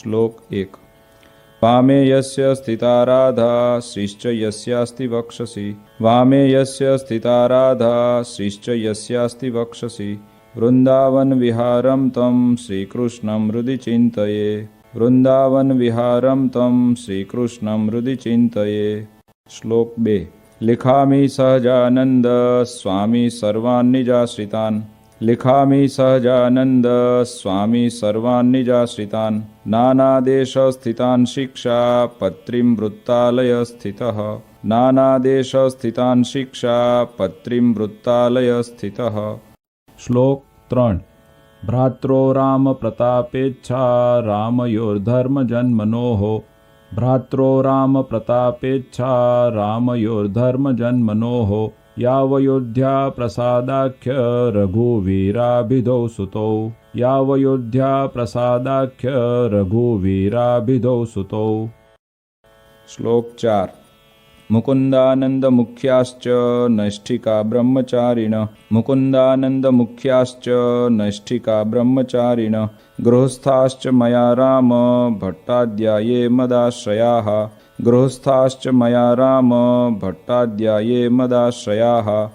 श्लोक 1। वामे यस्य स्थिता राधा श्रीश्च यस्यास्ति वक्षसि। वामे यस्य स्थिता राधा श्रीश्च यस्यास्ति वक्षसि। वृंदावन विहारं तं श्रीकृष्णं हृदि चिन्तये। वृंदावन विहारं तं श्रीकृष्णं हृदि चिन्तये। श्लोक 2। लिखामि सहजानंद स्वामी सर्वान् निजाश्रितान्। लिखामि सहजानंद स्वामी सर्वान् निजाश्रितान्। नानादेशस्थितान् शिक्षा पत्रीं वृत्तालय स्थितः। नानादेशस्थितान् शिक्षा पत्रीं वृत्तालय स्थितः। श्लोक 3। भ्रात्रो राम प्रतापेच्छा रामयोर्धर्म जन्मनोः। भ्रात्रो राम प्रतापेच्छा रामयोर्धर्म जन्मनोः। यावयोध्या प्रसादाख्य रघुवीराभिधौ सुतौ। यावयोध्या प्रसादाख्य रघुवीराभिधौ सुतौ। श्लोक 4। मुकुंदानंद मुख्याश्च नैष्ठिका ब्रह्मचारिण। मुकुंदानंद मुख्याश्च नैष्ठिका ब्रह्मचारिण। गृहस्थाश्च मया राम भट्टाध्याये मदाश्रयाः। गृहस्थाश्च मया राम भट्टाध्याये मदाश्रयाः।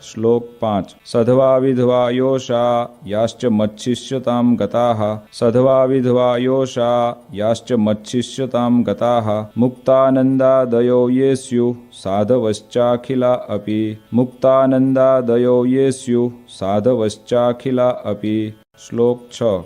श्लोक 5। सधवा विधवा योषा याश्च मच्छिष्यतां गताः। सधवा विधवा योषा याश्च मच्छिष्यतां गताः। मुक्तानन्दादयो ये स्युः साधवश्चाखिला अपि। मुक्तानन्दादयो ये स्युः साधवश्चाखिला अपि। श्लोक 6।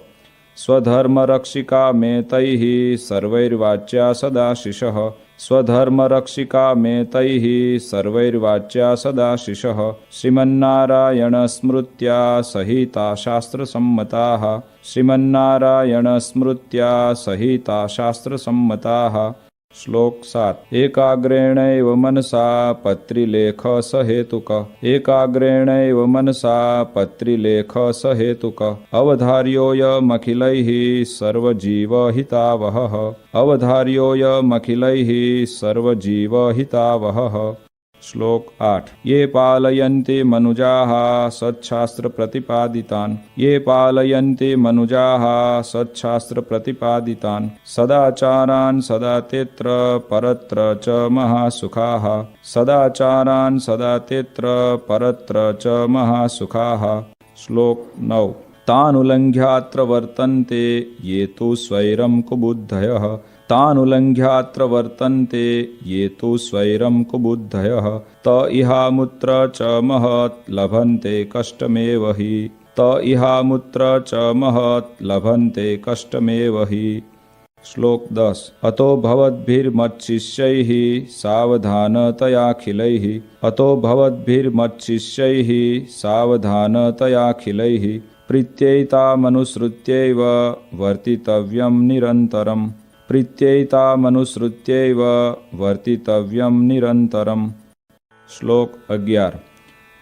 स्वधर्मरक्षिका मे तैः सर्वैर्वाच्या सदाशिषः। स्वधर्मरक्षिका मे तैः सर्वैर्वाच्या सदाशिषः। श्रीमन्नारायणस्मृत्या सहिता शास्त्रसम्मताः। श्रीमन्नारायणस्मृत्या सहिता शास्त्रसम्मताः। श्लोक 7। एकाग्रेणैव मनसा पत्रिलेख सहेतुक। एकाग्रेणैव मनसा पत्रिलेख सहेतुक। अवधार्योऽयमखिलैः सर्वजीवहितावहः। अवधार्योऽयमखिलैः सर्वजीवहितावहः। श्लोक 8। ये पालयन्ति मनुजाः सच्छास्त्र प्रतिपादितान्। ये पालयन्ति मनुजाः सच्छास्त्र प्रतिपादितान्। सदाचारान् सदा तेत्र परत्र च महासुखाः। सदाचारान् सदा तेत्र परत्र च महासुखाः। श्लोक 9। तानुलङ्घ्यात्र वर्तन्ते ये तु स्वैरं कुबुद्धयः। तानुलङ्घ्यात्र वर्तन्ते ये तु स्वैरं कुबुद्धयः। त इहामुत्र च महत् लभन्ते कष्टमेव हि। त इहामुत्र च महत् लभन्ते कष्टमेव हि। श्लोक 10। अतो भवद्भिर्मच्छिष्यैः सावधानतयाखिलैः। अतो भवद्भिर्मच्छिष्यैः सावधानतयाखिलैः। प्रीत्यैतामनुसृत्यैव वर्तितव्यं निरन्तरम्। प्रीत्यैतामनुसृत्यैव वर्तितव्यं निरन्तरम्। श्लोक 11।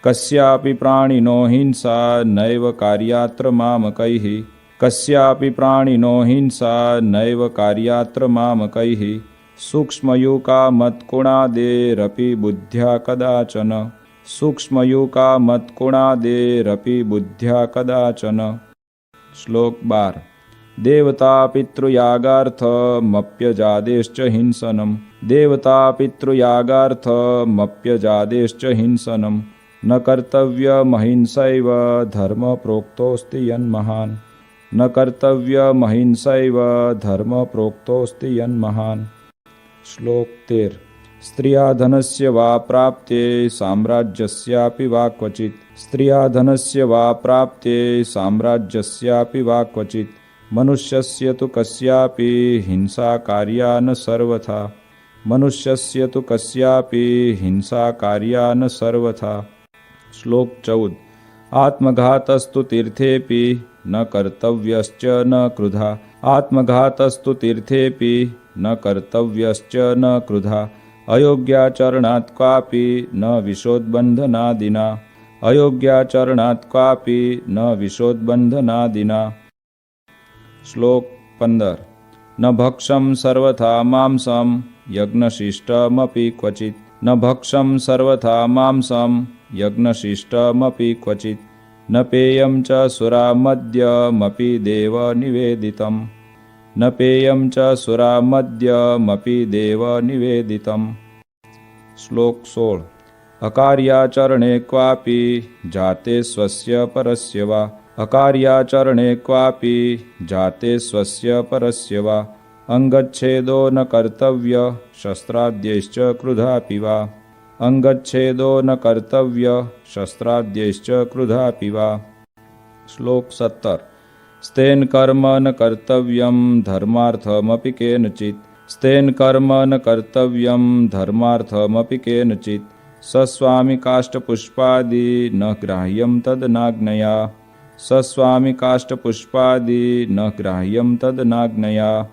कस्यापि प्राणिनो हिंसा नैव कार्यात्र मामकैः। कस्यापि प्राणिनो हिंसा नैव कार्यात्र मामकैः। सूक्ष्मयूका मत्कुणादेरपि बुद्ध्या कदाचन। सूक्ष्मयूका मत्कुणादेरपि बुद्ध्या कदाचन। श्लोक 12। देवता पितृयागार्थमप्यजादेश्च हिंसनम्। देवता पितृयागार्थमप्यजादेश्च हिंसनम्। न कर्तव्यमहिंसैव धर्म प्रोक्तोऽस्ति यन्महान्। न कर्तव्यमहिंसैव धर्म प्रोक्तोऽस्ति यन्महान्। श्लोक 13। स्त्रिया धनस्य वा प्राप्ते साम्राज्यस्यापि वा क्वचित्। स्त्रिया धनस्य वा प्राप्ते साम्राज्यस्यापि वा क्वचित्। मनुष्यस्य तु कस्यापि हिंसा कार्या न सर्वथा। मनुष्यस्य तु कस्यापि हिंसा कार्या न सर्वथा। श्लोक 14। आत्मघातस्तु तीर्थेऽपि न कर्तव्यश्च न क्रुधा। आत्मघातस्तु तीर्थेऽपि न कर्तव्यश्च न क्रुधा। अयोग्याचरणात् क्वापि न विशोद्बन्धनादिना। अयोग्याचरणात् क्वापि न विशोद्बन्धनादिना। श्लोक 15। न भक्षं सर्वथा मांसं यज्ञशिष्टमपि क्वचित्। न भक्षं सर्वथा मांसं यज्ञशिष्टमपि क्वचित्। न पेयं च सुरामद्यमपि देव निवेदितम्। न पेयं च सुरामद्यमपि देवनिवेदितम्। श्लोक 16। अकार्याचरणे क्वापि जाते स्वस्य परस्य वा अकार्याचरणे क्वापि जाते स्वस्य परस्य वा अंगच्छेदो न कर्तव्य शस्त्राद्यैश्च क्रुधापि वा अंगच्छेदो न कर्तव्य शस्त्राद्यैश्च क्रुधापि वा। श्लोक 17। स्तेन कर्म न कर्तव्यं धर्मार्थमपि केनचित् स्तेन कर्म न कर्तव्यं धर्मार्थमपि केनचित् सस्वामि काष्ठपुष्पादि न ग्राह्यं तदनाज्ञया सस्वामि काष्ठपुष्पादि न ग्राह्यं तदनाज्ञया।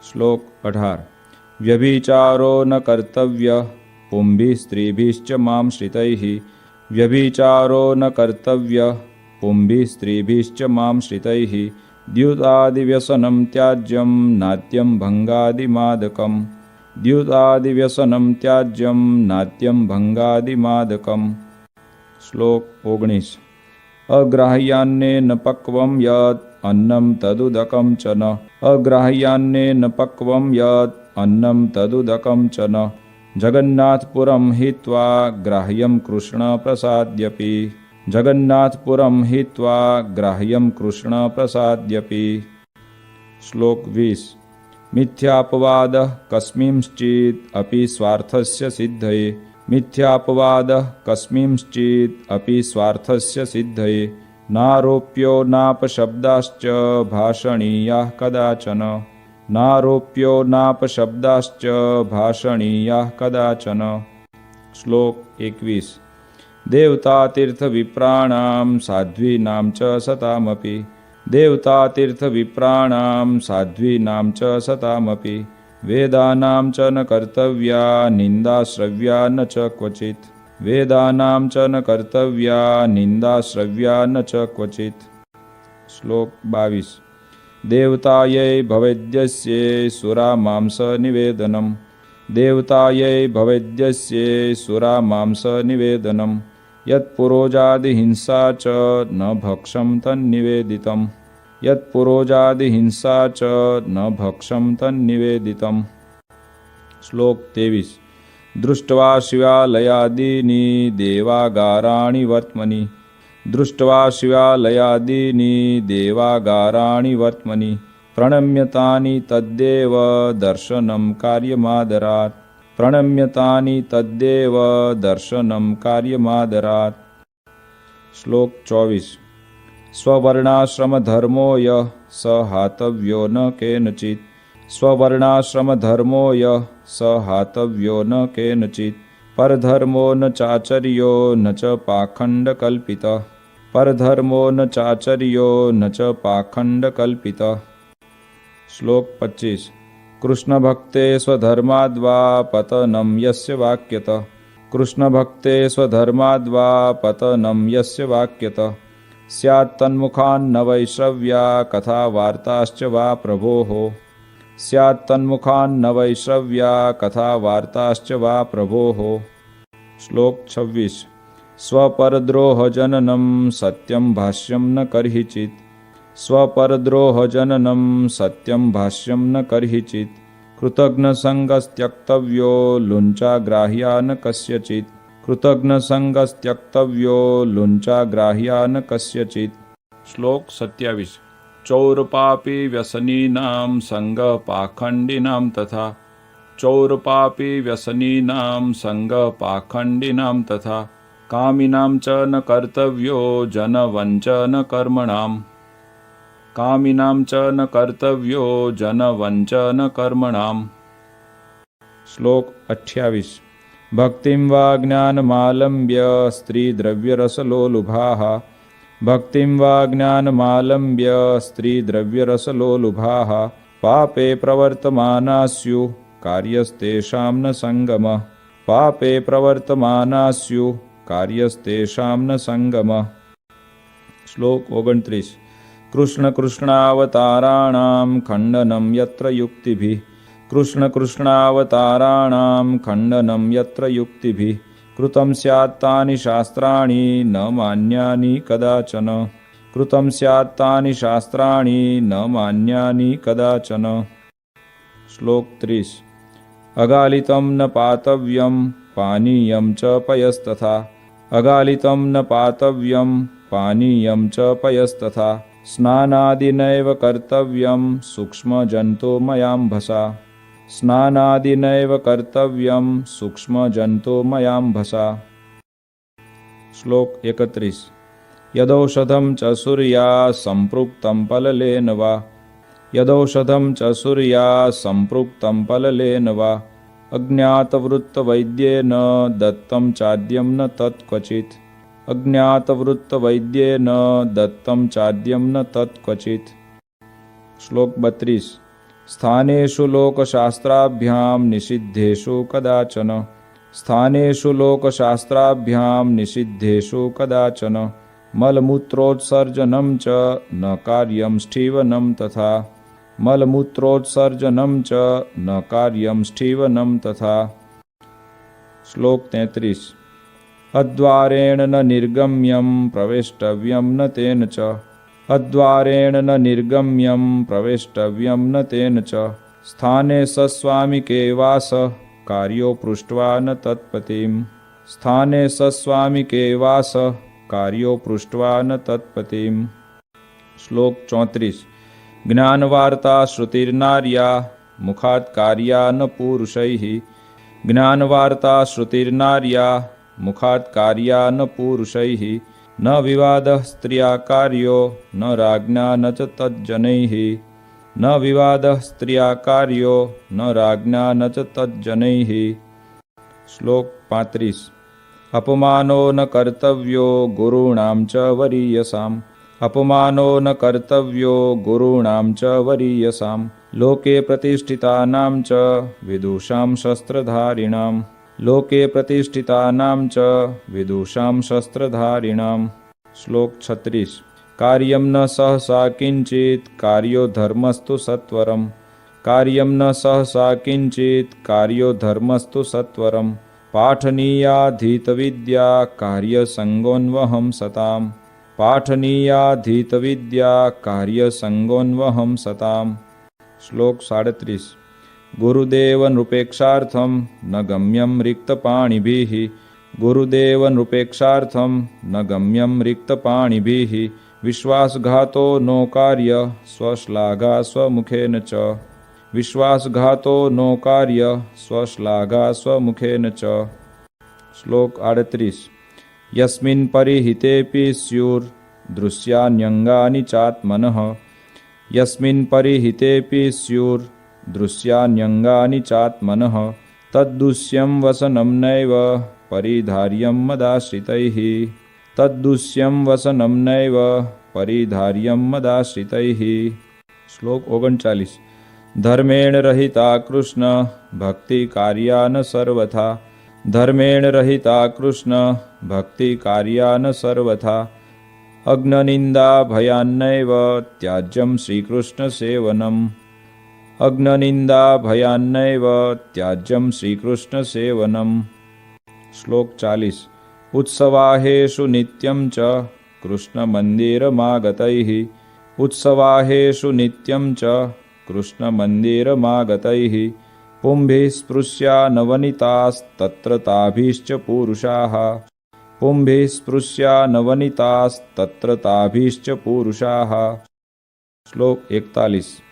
श्लोक 18। व्यभिचारो न कर्तव्य पुंभिः स्त्रीभिश्च मां श्रितैः व्यभिचारो न कर्तव्य पुंभिः स्त्रीभिश्च मां श्रितैः द्युतादिव्यसनं त्याज्यं नात्यं भंगादिमादकम् द्युतादिव्यसनं त्याज्यं नात्यं भंगादिमादकम्। श्लोक 19। अग्राह्यान्नेन पक्वं यत् अन्नं तदुदकं च न अग्राह्यान्नेन पक्वं यत् अन्नं तदुदकं च न जगन्नाथपुरं हित्वा ग्राह्यं कृष्णप्रसाद्यपि जगन्नाथपुरं हित्वा ग्राह्यं कृष्णप्रसाद्यपि। श्लोक 20। मिथ्यापवादः कस्मिंश्चित् अपि स्वार्थस्य सिद्धये मिथ्यापवादः कस्मिंश्चित् अपि स्वार्थस्य सिद्धये नारोप्यो नापशब्दाश्च भाषणीयाः कदाचन नारोप्यो नापशब्दाश्च भाषणीयाः कदाचन। श्लोक 21। देवतातीर्थविप्राणां साध्वीनां च सतामपि देवतातीर्थविप्राणां साध्वीनां च सतामपि वेदानां च न कर्तव्या निन्दाश्रव्या न च क्वचित् वेदानां च न कर्तव्या निन्दाश्रव्या न च क्वचित्। श्लोक 22। देवतायै भवेद्यस्ये सुरामांसनिवेदनम् देवतायै भवेद्यस्ये सुरामांसनिवेदनम् यत्पुरोजादिहिंसा च न भक्षं तन्निवेदितम् यत्पुरोजादिहिंसा च न भक्षं तन्निवेदितम्। श्लोक 23। दृष्ट्वा शिवालयादीनि देवागाराणि वर्त्मनि दृष्ट्वा शिवालयादीनि देवागाराणि वर्त्मनि प्रणम्यतानि तद्देव दर्शनं कार्यमादरात् प्रणम्यतानि तद्देव दर्शनं कार्यमादरात्। श्लोक 24। स्ववर्णाश्रमधर्मो यः स हातव्यो न केनचित् स्ववर्णाश्रमधर्मो यः स हातव्यो न केनचित् परधर्मो न चाचर्यो न च पाखण्डकल्पितः परधर्मो न चाचर्यो न च पाखण्डकल्पितः। श्लोक 25। कृष्णभक्ते स्वधर्माद्वा पतनं यस्य वाक्यतः कृष्णभक्ते स्वधर्माद्वा पतनं यस्य वाक्यतः स्यात् तन्मुखान्न वैश्रव्या कथा वार्ताश्च वा प्रभोः स्यात् तन्मुखान्न वैश्रव्या कथा वार्ताश्च वा प्रभोः। श्लोक 26। स्वपरद्रोहजननं सत्यं भाष्यं न कर्हिचित् स्वपरद्रोहजननं सत्यं भाष्यं न कर्हिचित् कृतघ्नसङ्गस्त्यक्तव्यो लुञ्चाग्राह्या न कस्यचित् कृतघ्नसङ्गस्त्यक्तव्यो लुञ्चाग्राह्या न कस्यचित्। श्लोक 27। चौरपापी व्यसनीनां संगपाखण्डिनां तथा चौरपापी व्यसनीनां संगपाखण्डिनां तथा कामिनां च न कर्तव्यो जनवञ्चन कर्मणाम् कामिनां च न कर्तव्यो जनवञ्चन कर्मणाम्। श्लोक 28। भक्तिं वा ज्ञानमालम्ब्य स्त्रीद्रव्यरसलोलुभाः भक्तिं वा ज्ञानमालम्ब्य स्त्रीद्रव्यरसलोलुभाः पापे प्रवर्तमाना स्युः कार्यस्तेषां न सङ्गमः पापे प्रवर्तमाना स्युः कार्यस्तेषां न सङ्गमः। श्लोक 29। कृष्ण कृष्णावताराणां खण्डनं यत्र युक्तिभिः कृष्ण कृष्णावताराणां खण्डनं यत्र युक्तिभिः कृतं स्यात् तानि शास्त्राणि न मान्यानि कदाचन कृतं स्यात् तानि शास्त्राणि न मान्यानि कदाचन। श्लोक 30। अगालितं न पातव्यं पानीयं च पयस्तथा। अगालितं न पातव्यं पानीयं च पयस्तथा। स्नानादिनैव कर्तव्यं सूक्ष्मजन्तुमयाम्भसा। स्नानादिनैव कर्तव्यं सूक्ष्मजन्तुमयाम्भसा। श्लोक 31। यदौषधं च सूर्या सम्पृक्तं पललेन वा। यदौषधं च सूर्या सम्पृक्तं पललेन वा। अज्ञातवृत्तवैद्येन दत्तं चाद्यं न तत्क्वचित्। अज्ञातवृत्तवैद्येन दत्तं चाद्यं न तत्क्वचित्। श्लोक 32। स्थानेषु लोकशास्त्राभ्यां निषिद्धेषु कदाचन। स्थानेषु लोकशास्त्राभ्यां निषिद्धेषु कदाचन। मलमूत्रोत्सर्जनं च न कार्यं स्ठीवनं तथा। मलमूत्रोत्सर्जनं च न कार्यं स्ठीवनं तथा। श्लोक 33। अद्वारेण न निर्गम्यं प्रवेष्टव्यं न तेन च। अद्वारेण न निर्गम्यं प्रवेष्टव्यं न तेन च। स्थाने सस्वामिके वास कार्यो पृष्ट्वा न तत्पतिम्। स्थाने सस्वामिके वास कार्यो पृष्ट्वा न तत्पतिम्। श्लोक 34। ज्ञानवार्ता श्रुतिर्नार्या मुखात् कार्या न पुरुषैः। ज्ञानवार्ता श्रुतिर्नार्या मुखात् कार्या न पुरुषैः। न विवादः स्त्रिया कार्यो न राज्ञा न च तज्जनैः। न विवादः स्त्रिया कार्यो न राज्ञा न च तज्जनैः। श्लोक 35। अपमानो न कर्तव्यो गुरूणां च वरीयसाम्। अपमानो न कर्तव्यो गुरूणां च वरीयसां। लोके प्रतिष्ठितानां च विदुषां शस्त्रधारिणां। लोके प्रतिष्ठितानां च विदुषां शस्त्रधारिणां। श्लोक 36। कार्यं न सहसा किंचित् कार्यो धर्मस्तु सत्वरम्। कार्यं न सहसा किंचित् कार्यो धर्मस्तु सत्वरम्। पाठनीयाधीतविद्या कार्यसङ्गोन्वहं सताम्। पाठनीयाधीतविद्या कार्यसङ्गोन्वहं सताम्। श्लोक 37। गुरुदेव नृपेक्षार्थं न गम्यं रिक्तपाणिभिः। गुरुदेव नृपेक्षार्थं न गम्यं रिक्तपाणिभिः। विश्वासघातो नो कार्य स्वश्लाघा स्वमुखेन च। विश्वासघातो नो कार्य स्वश्लाघा स्वमुखेन च। श्लोक 38। यस्मिन् परिहितेऽपि स्युर्दृश्यान्यङ्गानि चात्मनः। यस्मिन् परिहितेऽपि स्युर्दृश्यान्यङ्गानि चात्मनः। तद्दुष्यं वसनं नैव परिधार्यं मदाश्रितैः। तद्दुष्यं वसनं नैव परिधार्यं मदाश्रितैः। श्लोक 39। धर्मेण रहिता कृष्ण भक्ति कार्या न सर्वथा। धर्मेण रहिता कृष्ण भक्ति कार्या न सर्वथा। अग्ननिंदा भयान्नैव त्याज्यं श्रीकृष्ण सेवनम्। अग्ननिंदा भयान्नैव त्याज्यं श्रीकृष्ण सेवनम्। श्लोक 40। उत्सवाहेषु नित्यं च कृष्णमन्दिरमागतैः। उत्सवाहेषु नित्यं च कृष्णमन्दिरमागतैः। पुंभिः स्पृश्या नवनीतास्तत्र ताभिश्च पुरुषाः। पुंभिः स्पृश्या नवनीतास्तत्र ताभिश्च पुरुषाः। श्लोक 41।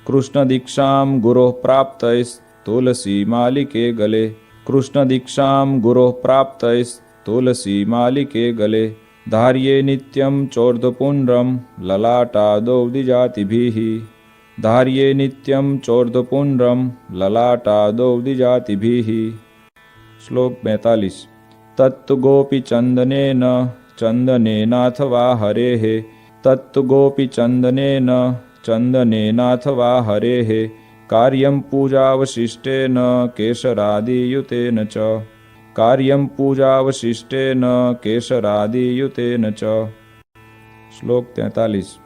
कृष्णदीक्षां गुरोः प्राप्तैस्तुलसीमालिके गले। कृष्णदीक्षां गुरोः प्राप्तैस्तुलसीमालिके गले। धार्ये नित्यं चोर्ध्वपुण्ड्रं ललाटादौ द्विजातिभिः। धार्ये नित्यं चोर्ध्वपुण्ड्रं ललाटादौ द्विजातिभिः। श्लोक 42। तत्तु गोपीचन्दनेन चन्दनेनाथवा हरेः। तत्तु गोपीचन्दनेन चन्दनेनाथवा हरेः। कार्यं पूजावशिष्टेन केशरादियुतेन च। कार्यं पूजावशिष्टेन केशरादियुतेन च। श्लोक 43।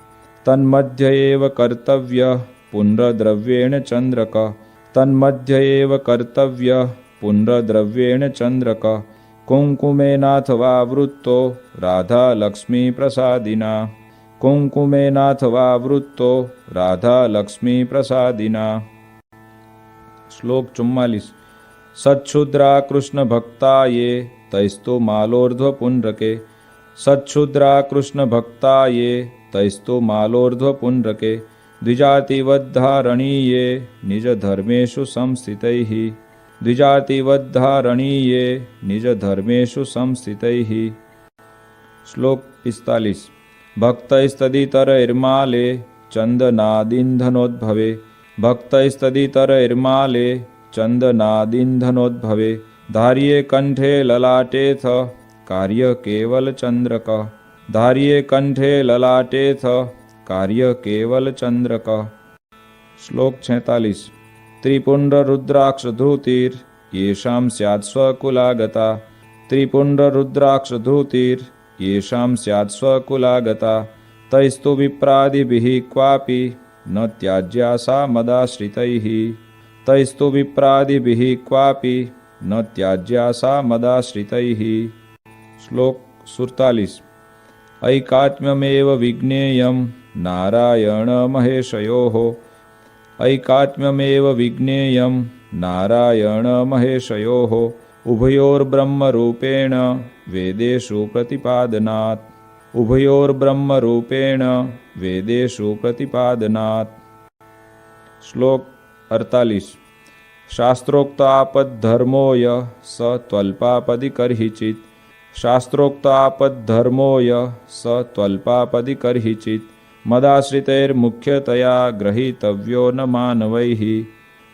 तन्मध्य एव कर्तव्यः पुण्ड्रद्रव्येण चन्द्रक। तन्मध्य एव कर्तव्यः पुण्ड्रद्रव्येण चन्द्रक। कुङ्कुमेनाथवा वृत्तो राधा लक्ष्मी प्रसादिना। कुङ्कुमेनाथवा वृत्तो राधा लक्ष्मी प्रसादिना। श्लोक 44। सच्छुद्रा कृष्ण भक्ता ये तैस्तु मालोर्ध्व पुण्ड्रके। सच्छुद्रा कृष्ण भक्ता ये तैस्तु मालोर्ध्व पुण्ड्रके। द्विजातिवद्धारणीये निज धर्मेषु संस्थितैः। द्विजातिवद्धारणीये निज धर्मेषु संस्थितैः। श्लोक 45। भक्तैस्तदितरैर्माले चन्दनादिन्धनोद्भवे। भक्तैस्तदितरैर्माले चन्दनादिन्धनोद्भवे। धार्ये कंठे ललाटेथ कार्य केवल चंद्रक। धार्ये कंठे ललाटेथ कार्य केवल चंद्रक। श्लोक 46। त्रिपुंड्र रुद्राक्ष धृतिर येषां स्यात् स्वकुलागता। त्रिपुंड्र रुद्राक्ष धृतिर येषां स्यात् स्वकुलागता। तैस्तु विप्रादिभिः क्वापि न त्याज्या सा मदाश्रितैः। तैस्तु विप्रादिभिः क्वापि न त्याज्या सा मदाश्रितैः। श्लोक 47। ऐकात्म्यमेव विज्ञेयं नारायण महेशयोः। ऐकात्म्यमेव विज्ञेयं नारायण महेशयोः। उभयोर्ब्रह्मरूपेण वेदेषु प्रतिपादनात्। उभयोर्ब्रह्मरूपेण वेदेषु प्रतिपादनात्। श्लोक 48। शास्त्रोक्तापद्धर्मो यः स त्वल्पापदिकर्हिचित्। शास्त्रोक्तापद्धर्मो यः स त्वल्पापदिकर्हिचित्। मदाश्रितैर्मुख्यतया ग्रहीतव्यो न मानवैः।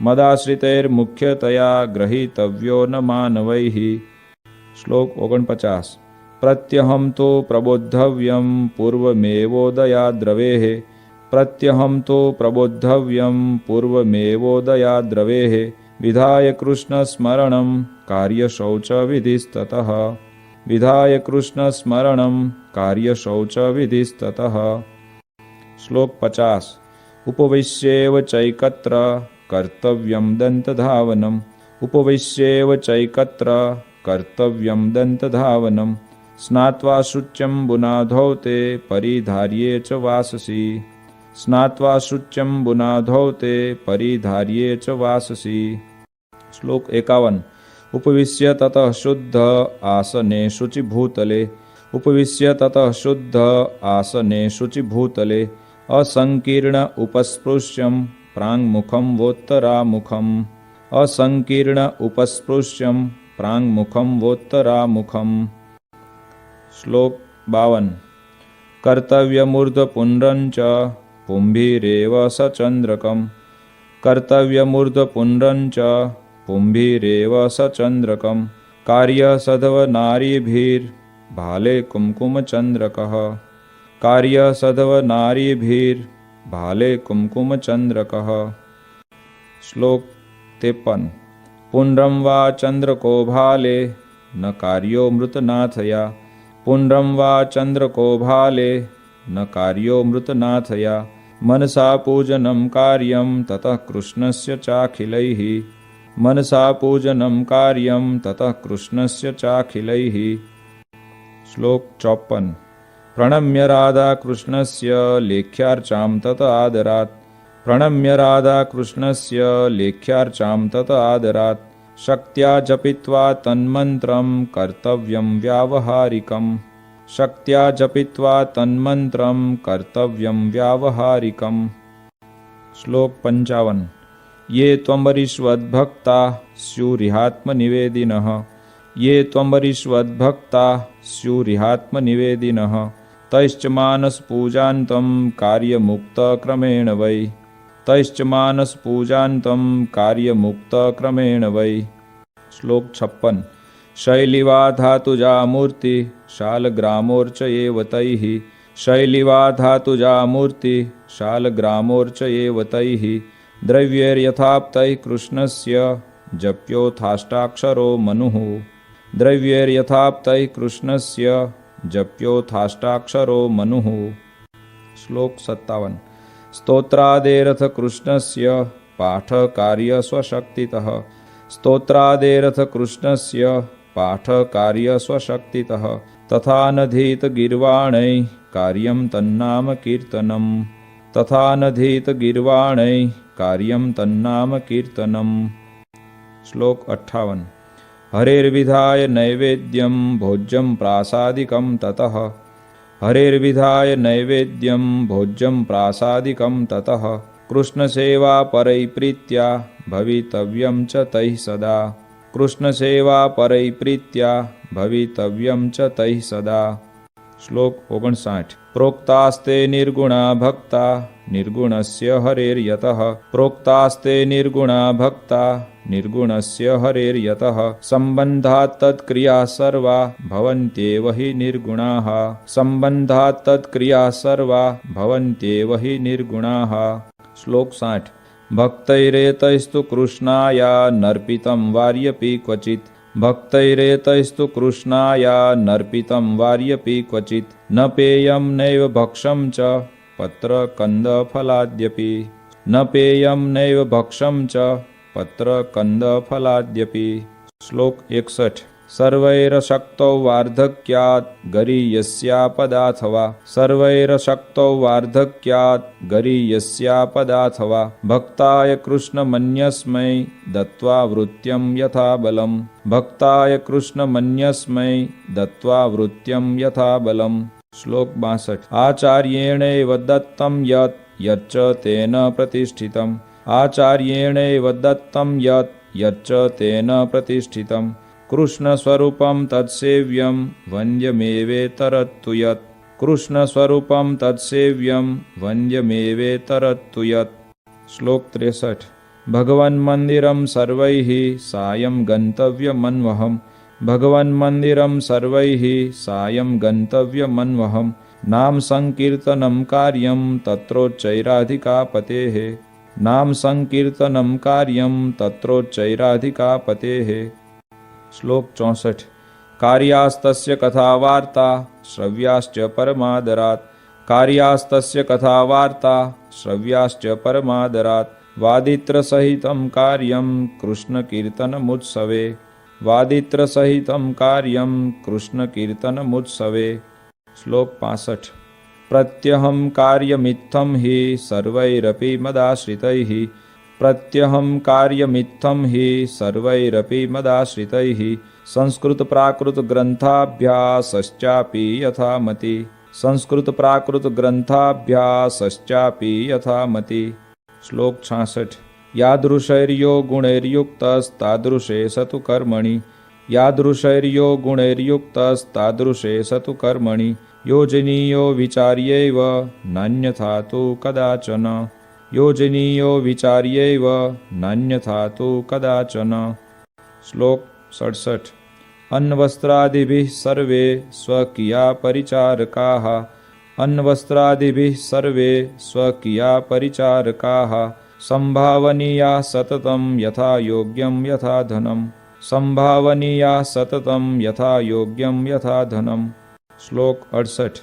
मदाश्रितैर्मुख्यतया ग्रहीतव्यो न मानवैः। श्लोक 49। प्रत्यहं तो प्रबोद्धव्यं पूर्वमेवोदयाद्रवेः। प्रत्यहं तो प्रबोद्धव्यं पूर्वमेवोदयाद्रवेः। विधाय कृष्णस्मरणं कार्यशौचविधिस्ततः। विधाय कृष्णस्मरणं कार्यशौचविधिस्ततः। श्लोक 50। उपविश्येव चैकत्र कर्तव्यं दन्तधावनम्। उपविश्येव चैकत्र कर्तव्यं दन्तधावनम्। स्नात्वा शुच्यम्बुनाधौ ते परिधार्ये च वाससि। स्नात्वा शुच्यम्बुनाधौ ते परिधार्ये च वाससि। श्लोक 51। उपविश्य ततः शुद्ध आसने शुचिभूतले। उपविश्य ततः शुद्ध आसने शुचिभूतले। असंकीर्ण उपस्पृश्यं प्राङ्मुखं वोत्तरामुखम्। असंकीर्ण उपस्पृश्यं प्राङ्मुखं वोत्तरामुखम्। श्लोक 52। कर्तव्यमूर्ध्वपुण्ड्रं च पुंभिरेव सचन्द्रकम्। कर्तव्यमूर्ध्वपुण्ड्रं च पुंभिरेव सचन्द्रकम्। कार्यसधवनारीभिर्भाले कुङ्कुमचन्द्रकः। कार्यसधवनारीभिर्भाले कुङ्कुमचन्द्रकः। श्लोक 53। पुण्ड्रं वा चन्द्रको भाले न कार्यो मृतनाथया। पुण्ड्रं वा चन्द्रको भाले न कार्यो मृतनाथया। मनसा पूजनं कार्यं ततः कृष्णस्य चाखिलैः। मनसा पूजनं कार्यं ततः कृष्णस्य चाखिलैः। श्लोक 54। प्रणम्य राधा कृष्णस्य लेख्यार्चां तत आदरात्। प्रणम्य राधा कृष्णस्य लेख्यार्चां तत आदरात्। शक्त्या जपित्वा तन्मन्त्रं कर्तव्यं व्यावहारिकम्। शक्त्या जपित्वा तन्मन्त्रं कर्तव्यं व्यावहारिकम्। श्लोक 55। ये त्वम्बरीष्वद्भक्ता स्युरिहात्मनिवेदिनः। ये त्वम्बरीष्वद्भक्ता स्युरिहात्मनिवेदिनः। तैश्च मानसपूजान्तं कार्यमुक्तक्रमेण वै। तैश्च मानसपूजान्तं कार्यमुक्तक्रमेण वै। श्लोक 56। शैलिवा धातुजा मूर्ति शालग्रामोर्चयेव तैः। शैलिवा धातुजा मूर्ति शालग्रामोर्चयेव तैः। द्रव्यैर्यथाप्तैः कृष्णस्य जप्योथाष्टाक्षरो मनुः। द्रव्यैर्यथाप्तैः कृष्णस्य जप्योथाष्टाक्षरो मनुः। श्लोक 57। स्तोत्रादेरथ कृष्णस्य पाठकार्य स्वशक्तितः। स्तोत्रादेरथ कृष्णस्य पाठकार्य स्वशक्तितः तथा नधीत गीर्वाणैः कार्यं तन्नाम कीर्तनम् तथा नधीत गीर्वाणैः कार्यं तन्नाम कीर्तनम्। श्लोक 58। हरेर्विधाय नैवेद्यं भोज्यं प्रासादिकं ततः हरेर्विधाय नैवेद्यं भोज्यं प्रासादिकं ततः कृष्णसेवा परैप्रीत्या भवितव्यं च तैः सदा कृष्णसेवा परैप्रीत्या भवितव्यं च तैः सदा। श्लोक 59। प्रोक्तास्ते निर्गुणा भक्ता निर्गुणस्य हरेर्यतः प्रोक्तास्ते निर्गुणा भक्ता निर्गुणस्य हरेर्यतः सम्बन्धात् तत्क्रियाः सर्वा भवन्त्येव हि निर्गुणाः सम्बन्धात् तत्क्रियाः सर्वा भवन्त्येव हि निर्गुणाः। श्लोक 60। भक्तैरेतैस्तु कृष्णाया नर्पितं वार्यपि क्वचित् भक्तैरेतैस्तु कृष्णाया नर्पितं वार्यपि क्वचित् न पेयं नैव भक्षं च पत्रकन्दफलाद्यपि न पेयं नैव भक्षं च पत्रकन्दफलाद्यपि। श्लोक 61। सर्वैरशक्तौ वार्धक्यात् गरीयस्यापदाथवा सर्वैरशक्तौ वार्धक्यात् गरीयस्यापदाथवा भक्ताय कृष्णमन्यस्मै दत्त्वा वृत्यं यथा बलम् भक्ताय कृष्णमन्यस्मै दत्त्वा वृत्यं यथा बलम्। श्लोक 62। आचार्येणैव दत्तं यत् यच्च तेन प्रतिष्ठितम् आचार्येणैव दत्तं यत् यच्च तेन प्रतिष्ठितम् कृष्णस्वरूपं तत्सेव्यं वन्द्यमेवेतरत्तु यत् कृष्णस्वरूपं तत्सेव्यं वन्द्यमेवेतरत्तु यत्। श्लोक 63। भगवन्मन्दिरं सर्वैः सायं गन्तव्यमन्वहम् भगवन्मन्दिरं सर्वैः सायं गन्तव्यमन्वहम् नाम संकीर्तनं कार्यं तत्रोच्चैराधिकापतेः नाम संकीर्तनं कार्यं तत्रोच्चैराधिकापतेः। श्लोक 64। कार्यास्तस्य कथावार्ता श्रव्याश्च परमादरात् कार्यास्तस्य कथावार्ता श्रव्याश्च परमादरात् वादित्रसहितं कार्यं कृष्णकीर्तनमुत्सवे वादित्रसहितं कार्यं कृष्णकीर्तनमुत्सवे। श्लोक 65। प्रत्यहं कार्यमित्थं हि सर्वैरपि मदाश्रितैः प्रत्यहं कार्यमित्थं हि सर्वैरपि मदाश्रितैः संस्कृतप्राकृतग्रन्थाभ्यासश्चापि यथामति संस्कृतप्राकृतग्रन्थाभ्यासश्चापि यथामति। श्लोक 66। यादृशैर्यो गुणैर्युक्तस्तादृशे स तु कर्मणि यादृशैर्यो गुणैर्युक्तस्तादृशे स तु कर्मणि योजनीयो विचार्यैव नान्यथा तु कदाचन योजनीयो विचार्यैव नान्यथा तु कदाचन। श्लोक 67। अन्नवस्त्रादिभिः सर्वे स्वकीया परिचारकाः अन्नवस्त्रादिभिः सर्वे स्वकीया परिचारकाः संभावनीयाः सततं यथा योग्यं यथा धनं संभावनीयाः सततं यथा योग्यं यथा धनं। श्लोक 68।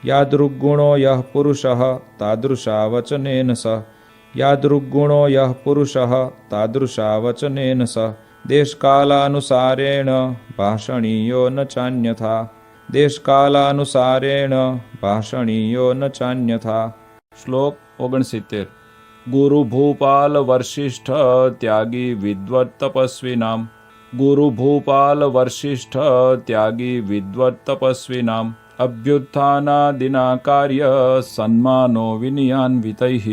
यादृग्गुणो यः पुरुषः तादृशा वचनेन स यादृग्गुणो यः पुरुषः तादृशा वचनेन स देशकालानुसारेण भाषणीयो न चान्यथा देशकालानुसारेण भाषणीयो न चान्यथा। श्लोक 69। गुरुभूपाल वशिष्ठ त्यागी विद्वत् तपस्विनाम् गुरुभूपाल वशिष्ठ त्यागी विद्वत् तपस्विनाम् अभ्युत्थानादिना कार्य सन्मानो विनयान्वितैः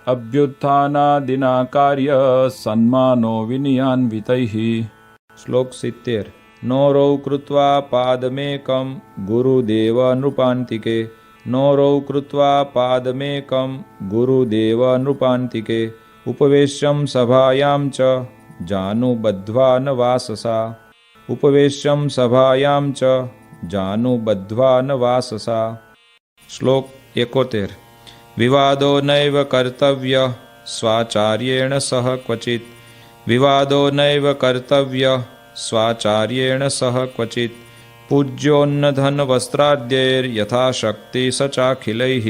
अभ्युत्थानादिना कार्य सन्मानो विनयान्वितैः। श्लोक 70। नोरौ कृत्वा पादमेकं गुरुदेव नृपान्तिके नोरौ कृत्वा पादमेकं गुरुदेव नृपान्तिके उपवेश्यं सभायां च जानुबद्ध्वा न वाससा उपवेश्यं सभायां च जानुबद्ध्वा न वाससा। श्लोक 71। विवादो नैव कर्तव्यः स्वाचार्येण सह क्वचित् विवादो नैव कर्तव्यः स्वाचार्येण सह क्वचित् पूज्योन्नधनवस्त्राद्यैर्यथाशक्ति स चाखिलैः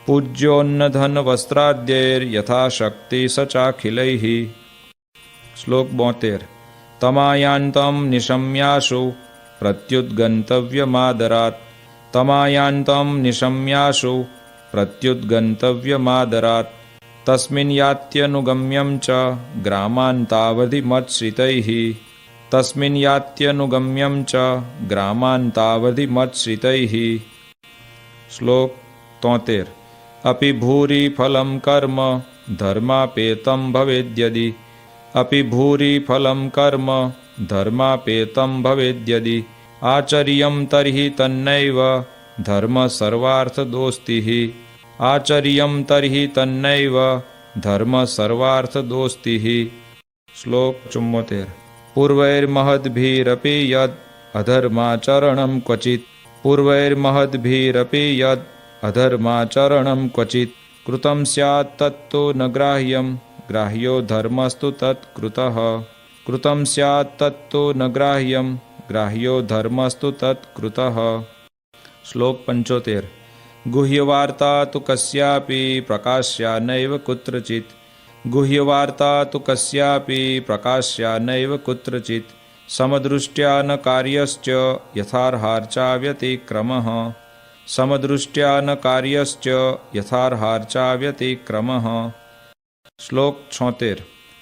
पूज्योन्नधनवस्त्राद्यैर्यथाशक्ति स चाखिलैः। श्लोक 72। तमायान्तं निशम्याशु प्रत्युद्गन्तव्यमादरात् तमायान्तं निशम्याशु प्रत्युद्गन्तव्यमादरात् तस्मिन् यात्यनुगम्यं च ग्रामान्तावधिमत्श्रितैः तस्मिन् यात्यनुगम्यं च ग्रामान्तावधिमत्श्रितैः। श्लोक 73। अपि भूरि फलं कर्म धर्मापेतं भवेद्यदि अपि भूरि फलं कर्म धर्मापेतं भवेद्यदि आचर्यं तर्हि तन्नैव धर्म सर्वार्थदोस्तिः आचर्यं तर्हि तन्नैव धर्म सर्वार्थदोस्तिः। श्लोक 74। पूर्वैर्महद्भिरपि यद् अधर्माचरणं क्वचित् पूर्वैर्महद्भिरपि यद् अधर्माचरणं क्वचित् कृतं स्यात् तत्तु न ग्राह्यं ग्राह्यो धर्मस्तु तत्कृतः कृतं स्यात् तत्तु न ग्राह्यं ग्राह्यो धर्मस्तु तत्कृतः। श्लोक 75। गुह्यवार्ता तु कस्यापि प्रकाश्या नैव कुत्रचित् गुह्यवार्ता तु कस्यापि प्रकाश्या नैव कुत्रचित् समदृष्ट्या न कार्यश्च यथार्हार्चा व्यतिक्रमः समदृष्ट्या न कार्यश्च यथार्हार्चा व्यतिक्रमः। श्लोक 76।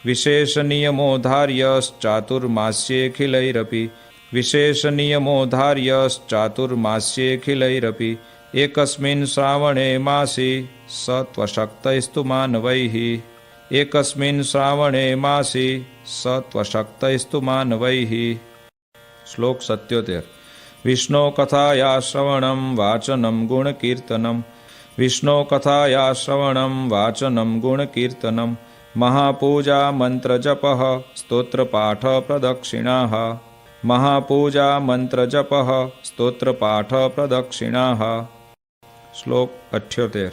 विशेषनियमोधार्यश्चातुर्मास्येऽखिलैरपि विशेषनियमोधार्यश्चातुर्मास्येऽखिलैरपि एकस्मिन् श्रावणे मासि स त्वशक्तैस्तु मानवैः एकस्मिन् श्रावणे मासि स त्वशक्तैस्तु मानवैः। श्लोक 77। विष्णो कथाया श्रवणं वाचनं गुणकीर्तनं विष्णो कथाया श्रवणं वाचनं गुणकीर्तनं महापूजा मंत्रजपः स्तोत्रपाठ प्रदक्षिणाः महापूजा मंत्रजपः स्तोत्रपाठ प्रदक्षिणाः। श्लोक 78।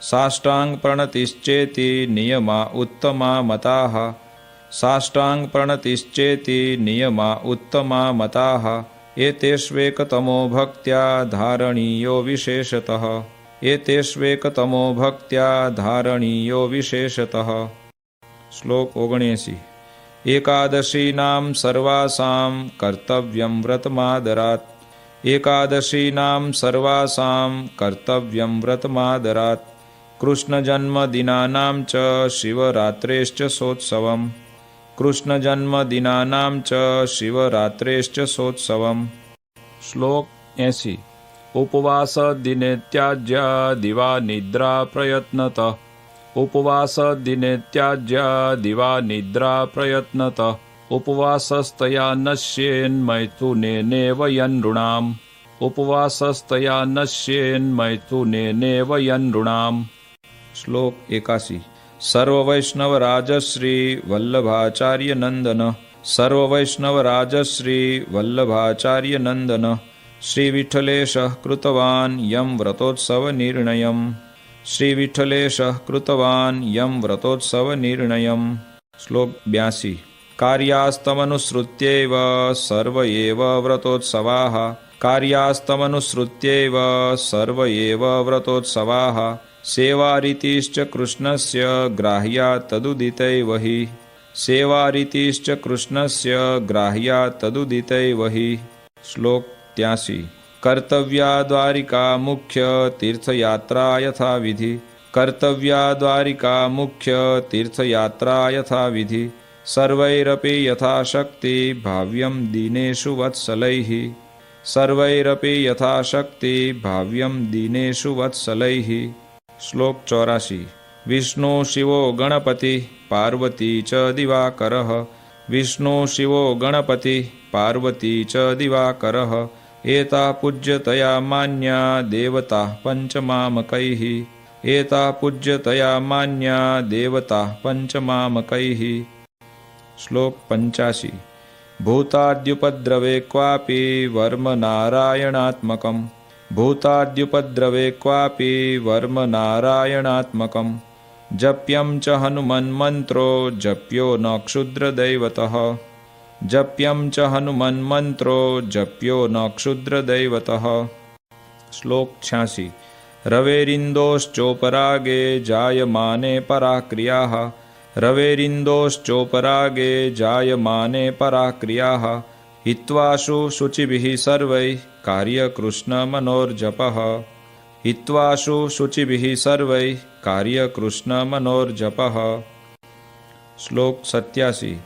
साष्टांग प्रणतिश्चेति नियमा उत्तमा मताः साष्टांग प्रणतिश्चेति नियमा उत्तमा मताः एतेष्वेकतमो भक्त्या धारणीयो विशेषतः एतेष्वेकतमो भक्त्या धारणीयो विशेषतः। श्लोक 79। एकादशीनां सर्वासां कर्तव्यं व्रतमादरात् एकादशीनां सर्वासां कर्तव्यं व्रतमादरात् कृष्णजन्मदिनानां च शिवरात्रेश्च सोत्सवम् कृष्णजन्मदिनानां च शिवरात्रेश्च सोत्सवम्। श्लोक 80। उपवास दिने त्याज्या दिवा निद्रा प्रयत्नतः उपवास दिने त्याज्या दिवा निद्रा प्रयत्नतः उपवासस्तया नश्येन्मैथुनेनेव यनृणाम् उपवासस्तया नश्येन्मैथुनेनेव यनृणाम्। श्लोक 81। सर्ववैष्णवराजश्री वल्लभाचार्य नंदन सर्ववैष्णवराजश्री वल्लभाचार्य नंदन श्रीविठ्ठलेशः कृतवान् यं व्रतोत्सवनिर्णयम् श्रीविठ्ठलेशः कृतवान् यं व्रतोत्सवनिर्णयम्। श्लोक 82। कार्यास्तमनुसृत्यैव सर्व एव व्रतोत्सवाः कार्यास्तमनुसृत्यैव सर्व एव व्रतोत्सवाः सेवारीतिश्च कृष्णस्य ग्राह्या तदुदितैव हि सेवारीतिश्च कृष्णस्य ग्राह्या तदुदितैव हि। श्लोक 83। कर्तव्या द्वारिका मुख्य तीर्थयात्रा यथा विधि कर्तव्या द्वारिका मुख्य तीर्थयात्रा यथा विधि सर्वैरपि यथाशक्ति भाव्यं दीनेषु वत्सलैः सर्वैरपि यथाशक्ति भाव्यं दीनेषु वत्सलैः। श्लोक 84। विष्णु शिवो गणपति पार्वती च दिवाकरः विष्णु शिवो गणपति पार्वती च दिवाकरः एता पूज्यतया मान्या देवता पंचमामकैः एता पूज्यतया मान्या देवता पंचमामकैः। श्लोक 85। भूताद्युपद्रवे क्वापि वर्म नारायणात्मकम् भूताद्युपद्रवे क्वापि वर्म नारायणात्मकम् जप्यं च हनुमन्मन्त्रो जप्यो न क्षुद्रदैवतः जप्यं च हनुमन्मन्त्रो जप्यो न क्षुद्रदैवतः। श्लोक 86। रवेरिन्दोश्चोपरागे जायमाने पराक्रियाः रवेरिन्दोश्चोपरागे जायमाने पराक्रियाः हित्वाशु शुचिभिः सर्वैः कार्यकृष्णमनोर्जपः हित्वाशु शुचिभिः सर्वैः कार्यकृष्णमनोर्जपः। श्लोक 87।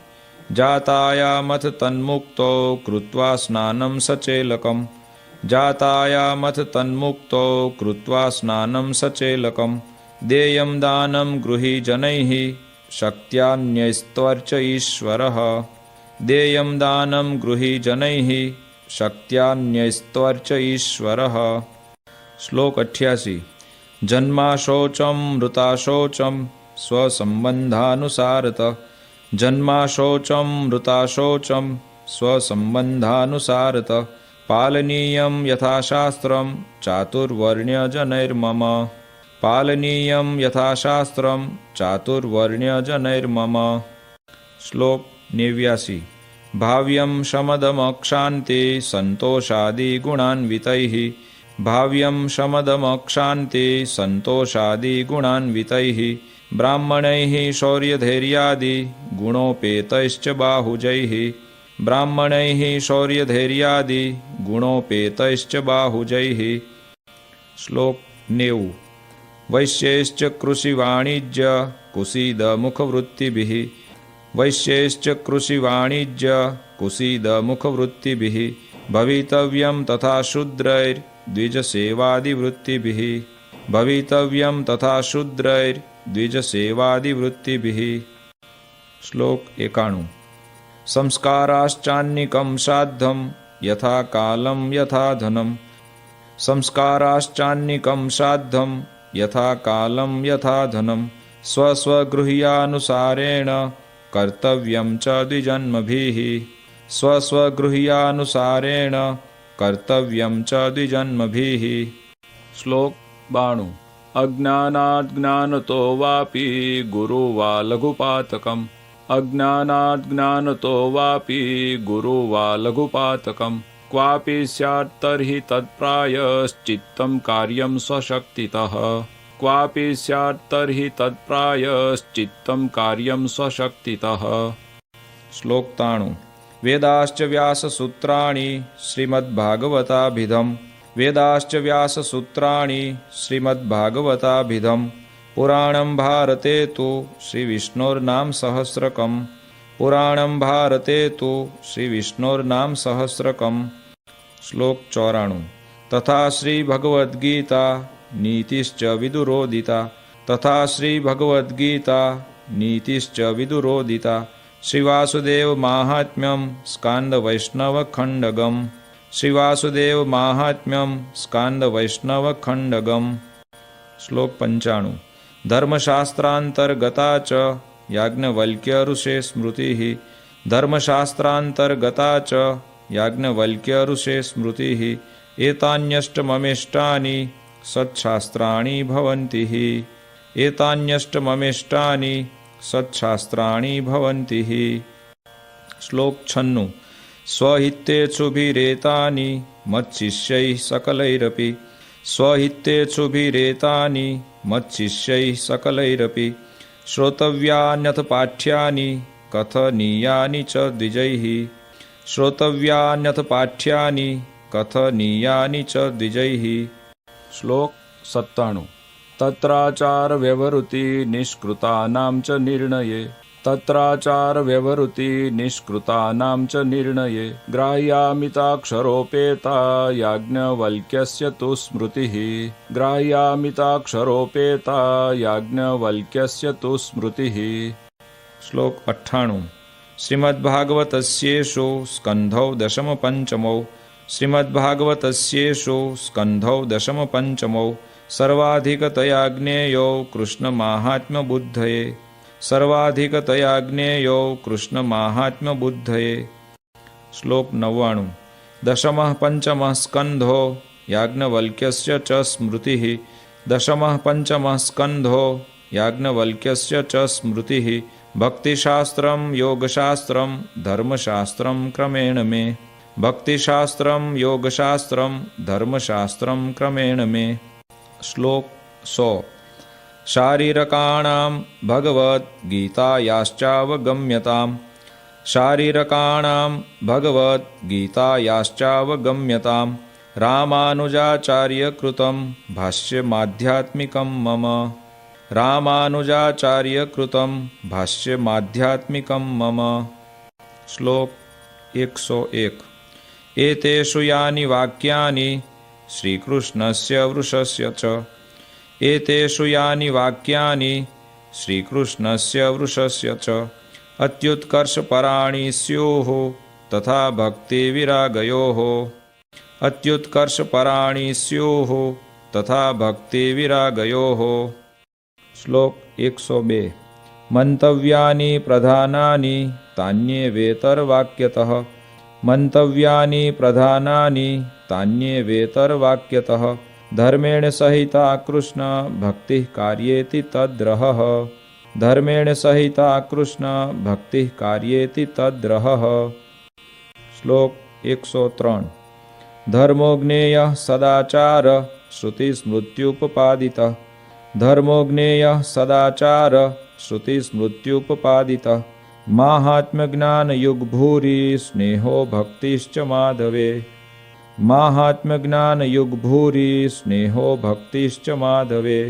जातायामथ तन्मुक्तो कृत्वा स्नानं सचेलकम् जातायामथ तन्मुक्तो कृत्वा स्नानं सचेलकम् देयं दानं गृही जनैः शक्त्यान्यस्त्वर्च ईश्वरः देयं दानं गृही जनैः शक्त्यान्यस्त्वर्च ईश्वरः। श्लोक 88। जन्माशोचं मृताशोचं स्वसंबंधानुसारतः जन्माशोचं मृताशोचं स्वसंबंधानुसारतः पालनीयं यथाशास्त्रं चातुर्वर्ण्यजनैर्मम पालनीयं यथाशास्त्रं चातुर्वर्ण्यजनैर्मम। श्लोक 89। भाव्यं शमदमक्षान्ते सन्तोषादिगुणान्वितैः भाव्यं शमदमक्षान्ते सन्तोषादिगुणान्वितैः ब्राह्मणैः शौर्यधैर्यादि गुणोपेतैश्च बाहुजैः ब्राह्मणैः शौर्यधैर्यादि गुणोपेतैश्च बाहुजैः। श्लोक 90। वैश्यैश्च कृषिवाणिज्य कुसीदमुखवृत्तिभिः वैश्यैश्च कृषिवाणिज्य कुसीदमुखवृत्तिभिः भवितव्यं तथा शूद्रैर्द्विजसेवादिवृत्तिभिः भवितव्यं तथा शूद्रैर्द्विजसेवादिवृत्तिभिः। श्लोक 91। संस्काराश्चान्निकं साद्धं यथा कालं यथा धनं संस्काराश्चान्निकं साद्धं यथा कालं यथा धनं स्वस्वगृह्यानुसारेण कर्तव्यं च द्विजन्मभिः स्वस्वगृह्यानुसारेण कर्तव्यं च द्विजन्मभिः। श्लोक 92। अज्ञानात् ज्ञानतो वापि गुरु वा लघुपातकम् अज्ञानात् ज्ञानतो वापि गुरु वा लघुपातकम् क्वापि स्यात् तर्हि तत्प्रायश्चित्तं कार्यं स्वशक्तितः क्वापि स्यात् तर्हि तत्प्रायश्चित्तं कार्यं स्वशक्तितः। श्लोक 93। वेदाश्च व्याससूत्राणि श्रीमद्भागवताभिधम् वेदाश्च व्याससूत्राणि श्रीमद्भागवताभिधम् पुराणं भारते तु श्रीविष्णोर्नाम सहस्रकम् पुराणं भारते तु श्रीविष्णोर्नाम सहस्रकम्। श्लोक 94। तथा श्रीभगवद्गीता नीतिश्च विदुरोदिता तथा श्रीभगवद्गीता नीतिश्च विदुरोदिता श्रीवासुदेव माहात्म्यं स्कान्दवैष्णवखण्डगम् श्रीवासुदेव माहात्म्यं स्कान्दवैष्णवखण्डगम्। श्लोक 95। धर्मशास्त्रान्तर्गता च याज्ञवल्क्य स्मृतिः धर्मशास्त्रान्तर्गता च याज्ञवल्क्य स्मृतिः एतान्यष्टममिष्टानि सत्शास्त्राणि भवन्ति एतान्यष्टममिष्टानि सत्शास्त्राणि भवन्ति। श्लोक 96। स्वहितेच्छुभिरेतानि मच्शिष्यैः सकलैरपि स्वहितेच्छुभिरेतानि मच्शिष्यैः सकलैरपि श्रोतव्यान्यथ पाठ्यानि कथनीयानि च द्विजैः श्रोतव्यान्यथ पाठ्यानि कथनीयानि च द्विजैः। श्लोक 97। तत्राचार व्यवहृति निष्कृतानां च निर्णये तत्राचार व्यवहृति निष्कृतानां च निर्णये ग्राह्यामिताक्षरोपेता याज्ञवल्क्यस्य तु स्मृतिः ग्राह्यामिताक्षरोपेता याज्ञवल्क्यस्य तु स्मृतिः। श्लोक 98। श्रीमद्भागवतस्येषु स्कन्धौ दशमपञ्चमौ श्रीमद्भागवतस्येषु स्कन्धौ दशमपञ्चमौ सर्वाधिकतया ज्ञेयो कृष्णमाहात्म्यबुद्धये सर्वाधिकतया ज्ञेयो कृष्णमाहात्म्यबुद्धये। श्लोक 99। दशमः पंचमः स्कन्धो याज्ञवल्क्यस्य च स्मृतिः दशमः पंचमः स्कन्धो याज्ञवल्क्यस्य च स्मृतिः भक्तिशास्त्रं योगशास्त्रं धर्मशास्त्रं क्रमेण मे भक्तिशास्त्रं योगशास्त्रं धर्मशास्त्रं क्रमेण मे। श्लोक 100। शारीरकाणां भगवद्गीतायाश्चावगम्यताम् शारीरकाणां भगवद्गीतायाश्चावगम्यताम् रामानुजाचार्यकृतं भाष्यमाध्यात्मिकं मम रामानुजाचार्यकृतं भाष्यमाध्यात्मिकं मम। श्लोक 101। एतेषु यानि वाक्यानि श्रीकृष्णस्य वृषस्य च एतेषु यानि वाक्यानि श्रीकृष्णस्य वृषस्य च अत्युत्कर्षपराणि स्युः तथा भक्तिविरागयोः अत्युत्कर्षपराणि स्युः तथा भक्तिविरागयोः। श्लोक 102। मंतव्यानि प्रधानानि तान्येवेतरवाक्यतः मंतव्यानि प्रधानानि तान्येवेतरवाक्यतः धर्मेण सहिता कृष्ण भक्तिः कार्येति तद्रहः धर्मेण सहिता कृष्ण भक्तिः कार्येति तद्रहः। श्लोक 103। धर्मो ज्ञेयः सदाचार श्रुतिस्मृत्युपपादितः धर्मो ज्ञेयः सदाचार श्रुतिस्मृत्युपपादितः माहात्म्यज्ञानयुग्भूरि स्नेहो भक्तिश्च माधवे माहात्म्यज्ञानयुग्भूरि स्नेहो भक्तिश्च माधवे।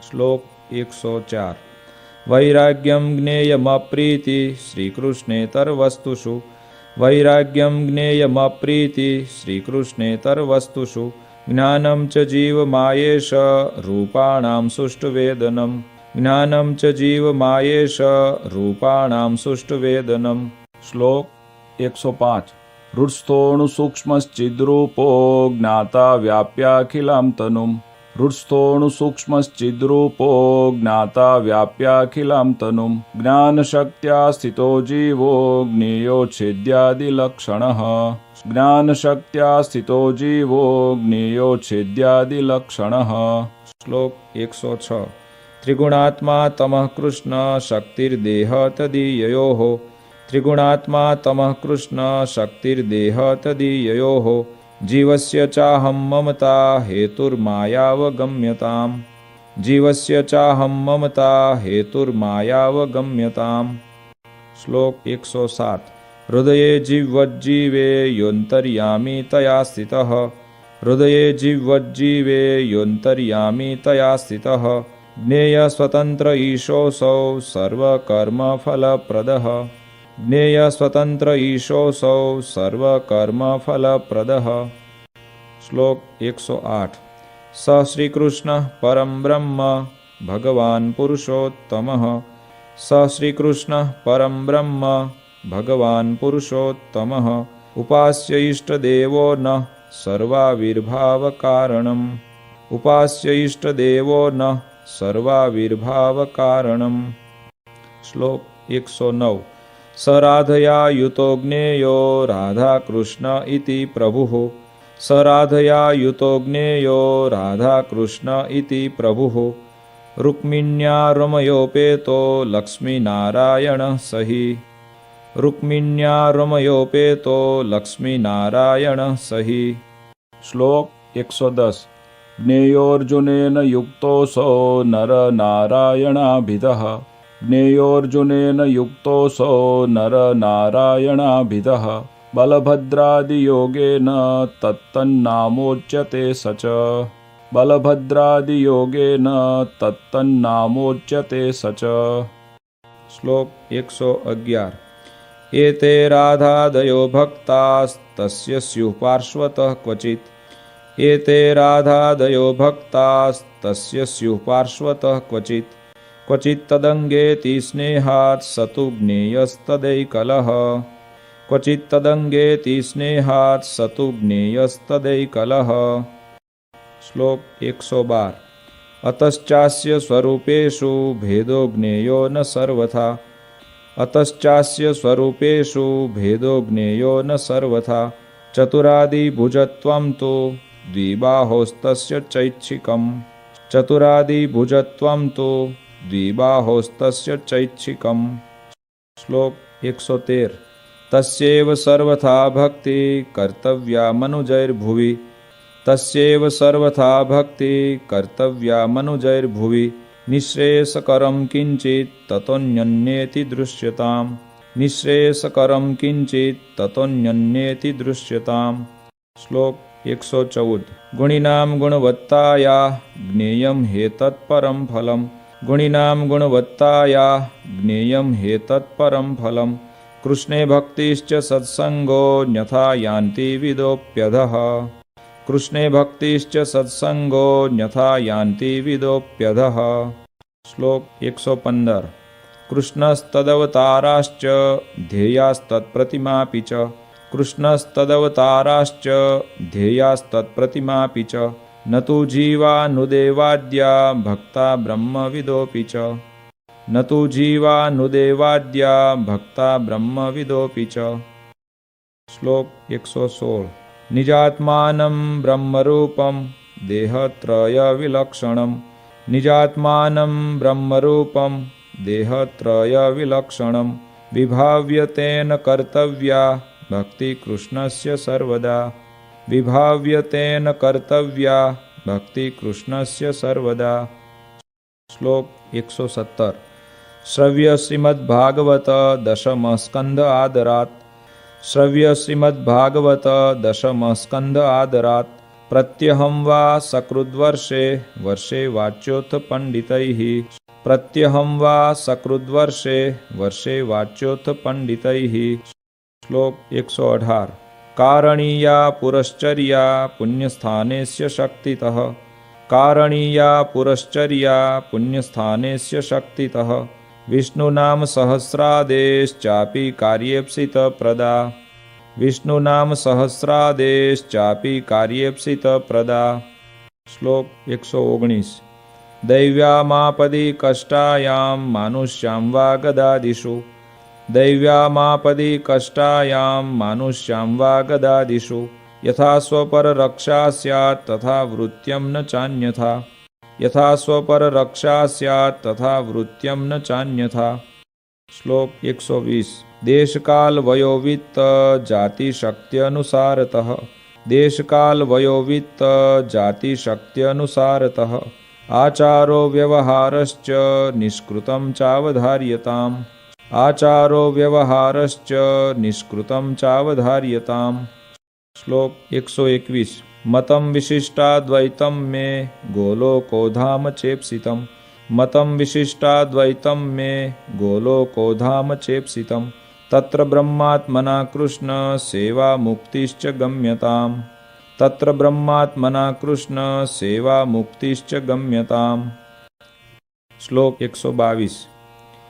श्लोक 104। वैराग्यं ज्ञेयमप्रीति श्रीकृष्णेतरवस्तुषु वैराग्यं ज्ञेयमप्रीति श्रीकृष्णेतरवस्तुषु ज्ञानं च जीवमायेष रूपाणां सुष्ठुवेदनं ज्ञानं च जीवमायेष रूपाणां सुष्ठुवेदनं। श्लोक 105। हृत्स्थोणुसूक्ष्मश्चिद्रूपो ज्ञाता व्याप्याखिलां तनुम् हृत्स्थोणुसूक्ष्मश्चिद्रूपो ज्ञाता व्याप्याखिलां तनुम् ज्ञानशक्त्या स्थितो जीवो ज्ञेयोच्छेद्यादिलक्षणः ज्ञानशक्त्या स्थितो जीवो ज्ञेयोच्छेद्यादिलक्षणः। श्लोक 106। त्रिगुणात्मा तमः कृष्ण शक्तिर्देह तदीययोः त्रिगुणात्मा तमः कृष्ण शक्तिर्देह तदीययोः जीवस्य चाहं ममता हेतुर्मायावगम्यताम् जीवस्य चाहं ममता हेतुर्मायावगम्यताम्। श्लोक 107। हृदये जिह्वज्जीवे योऽन्तर्यामी तया स्थितः हृदये जिह्वज्जीवे योऽन्तर्यामी तया स्थितः ज्ञेयस्वतन्त्र ईशोऽसौ सर्वकर्मफलप्रदः ज्ञेयस्वतन्त्र ईशोऽसौ सर्वकर्मफलप्रदः। श्लोक 108। स श्रीकृष्णः परं ब्रह्म भगवान् पुरुषोत्तमः स श्रीकृष्णः परं ब्रह्म भगवान् पुरुषोत्तमः उपास्य इष्टदेवो नः सर्वाविर्भावकारणम् उपास्य इष्टदेवो नः सर्वाविर्भावकारणम्। श्लोक 109। स राधया युतो ज्ञेयो राधाकृष्ण इति प्रभुः स राधया युतो ज्ञेयो राधाकृष्ण इति प्रभुः रुक्मिण्या रमयोपेतो लक्ष्मीनारायणः सहि रुक्मिण्या रमयोपेतो लक्ष्मीनारायणः सहि। श्लोक 110। ज्ञेयोऽर्जुनेन युक्तोऽसौ नरनारायणाभिधः ज्ञेयोऽर्जुनेन युक्तोऽसौ नरनारायणाभिधः बलभद्रादियोगेन तत्तन्नामोच्यते स च बलभद्रादियोगेन तत्तन्नामोच्यते स च। श्लोक 111। एते राधादयो भक्तास्तस्य स्युः पार्श्वतः क्वचित् एते राधादयो भक्तास्तस्य स्युः पार्श्वतः क्वचित् क्वचित् तदङ्गेति स्नेहात् स तु ज्ञेयस्तदैकलः क्वचित् तदङ्गेति स्नेहात् स तु ज्ञेयस्तदैकलः। श्लोक 112। अतश्चास्य स्वरूपेषु भेदो ज्ञेयो न सर्वथा अतश्चास्य स्वरूपेषु भेदो ज्ञेयो न सर्वथा चतुरादिभुजत्वं तु द्विबाहोस्तस्य चैच्छिकम् चतुरादिभुजत्वं तु द्विबाहोस्तस्य चैच्छिकम्। श्लोक 113। तस्यैव सर्वथा भक्ति कर्तव्या मनुजैर्भुवि तस्यैव सर्वथा भक्ति कर्तव्या मनुजैर्भुवि निःश्रेयसकरं किञ्चित् ततोऽन्यन्येति दृश्यताम् निःश्रेयसकरं किञ्चित् ततोऽन्यन्येति दृश्यताम्। श्लोक 114। गुणिनां गुणवत्ताया ज्ञेयं ह्येतत्परं फलम् गुणिनां गुणवत्ताया ज्ञेयं ह्येतत्परं फलम् कृष्णे भक्तिश्च सत्संगो न्यथा यान्ति विदोऽप्यधः कृष्णे भक्तिश्च सत्संगो न्यथा यान्ति विदोऽप्यधः। श्लोक 115। कृष्णस्तदवताराश्च ध्येयास्तत्प्रतिमापि च कृष्णस्तदवताराश्च ध्येयास्तत्प्रतिमापि च न तु जीवानुदेवाद्या भक्ता ब्रह्मविदोऽपि च न तु जीवानुदेवाद्या भक्ता ब्रह्मविदोऽपि च। श्लोक 116। निजात्मानं ब्रह्मरूपं देहत्रयविलक्षणं निजात्मानं ब्रह्मरूपं देहत्रयविलक्षणं विभाव्यतेन कर्तव्या भक्ति कृष्णस्य सर्वदा विभाव्यतेन कर्तव्या भक्ति कृष्णस्य सर्वदा। श्लोक 117। श्रव्य श्रीमद्भागवत दशम स्कंद आदरात् श्रव्य श्रीमद्भागवत दशम स्कंद आदरात् प्रत्यहं वा सकृद्वर्षे वर्षे वाच्योऽथ पंडितैः प्रत्यहं वा सकृद्वर्षे वर्षे वाच्योऽथ पंडितैः। श्लोक 118। कारणीया पुरश्चर्या पुण्यस्थानेस्य शक्तितः कारणीया पुरश्चर्या पुण्यस्थानेस्य शक्तितः विष्णुनाम सहस्रादेश्चापि कार्येप्सितप्रदा विष्णुनाम सहस्रादेश्चापि कार्येप्सितप्रदा। श्लोक 119। दैव्यामापदि कष्टायां मानुष्यां वा गदादिषु दैव्यामापदि कष्टायां मानुष्यां वा गदादिषु यथा स्वपररक्षा स्यात् तथा वृत्त्यं न चान्यथा यथा स्वपररक्षा स्यात् तथा वृत्त्यं न चान्यथा। श्लोक 120। देशकाल वयोवित्त जाति शक्त्यनुसारतः देशकाल वयोवित्त जाति शक्त्यनुसारतः आचारो व्यवहारश्च निष्कृतं चावधार्यताम् आचारो व्यवहारश्च निष्कृतं चावधार्यताम्। श्लोक 121। मतं विशिष्टाद्वैतं मे गोलोकोधाम चेप्सितं मतं विशिष्टाद्वैतं मे गोलोकोधाम चेप्सितं तत्र ब्रह्मात्मना कृष्ण सेवा मुक्तिश्च गम्यताम् तत्र ब्रह्मात्मना कृष्ण सेवा मुक्तिश्च गम्यताम्। श्लोक 122।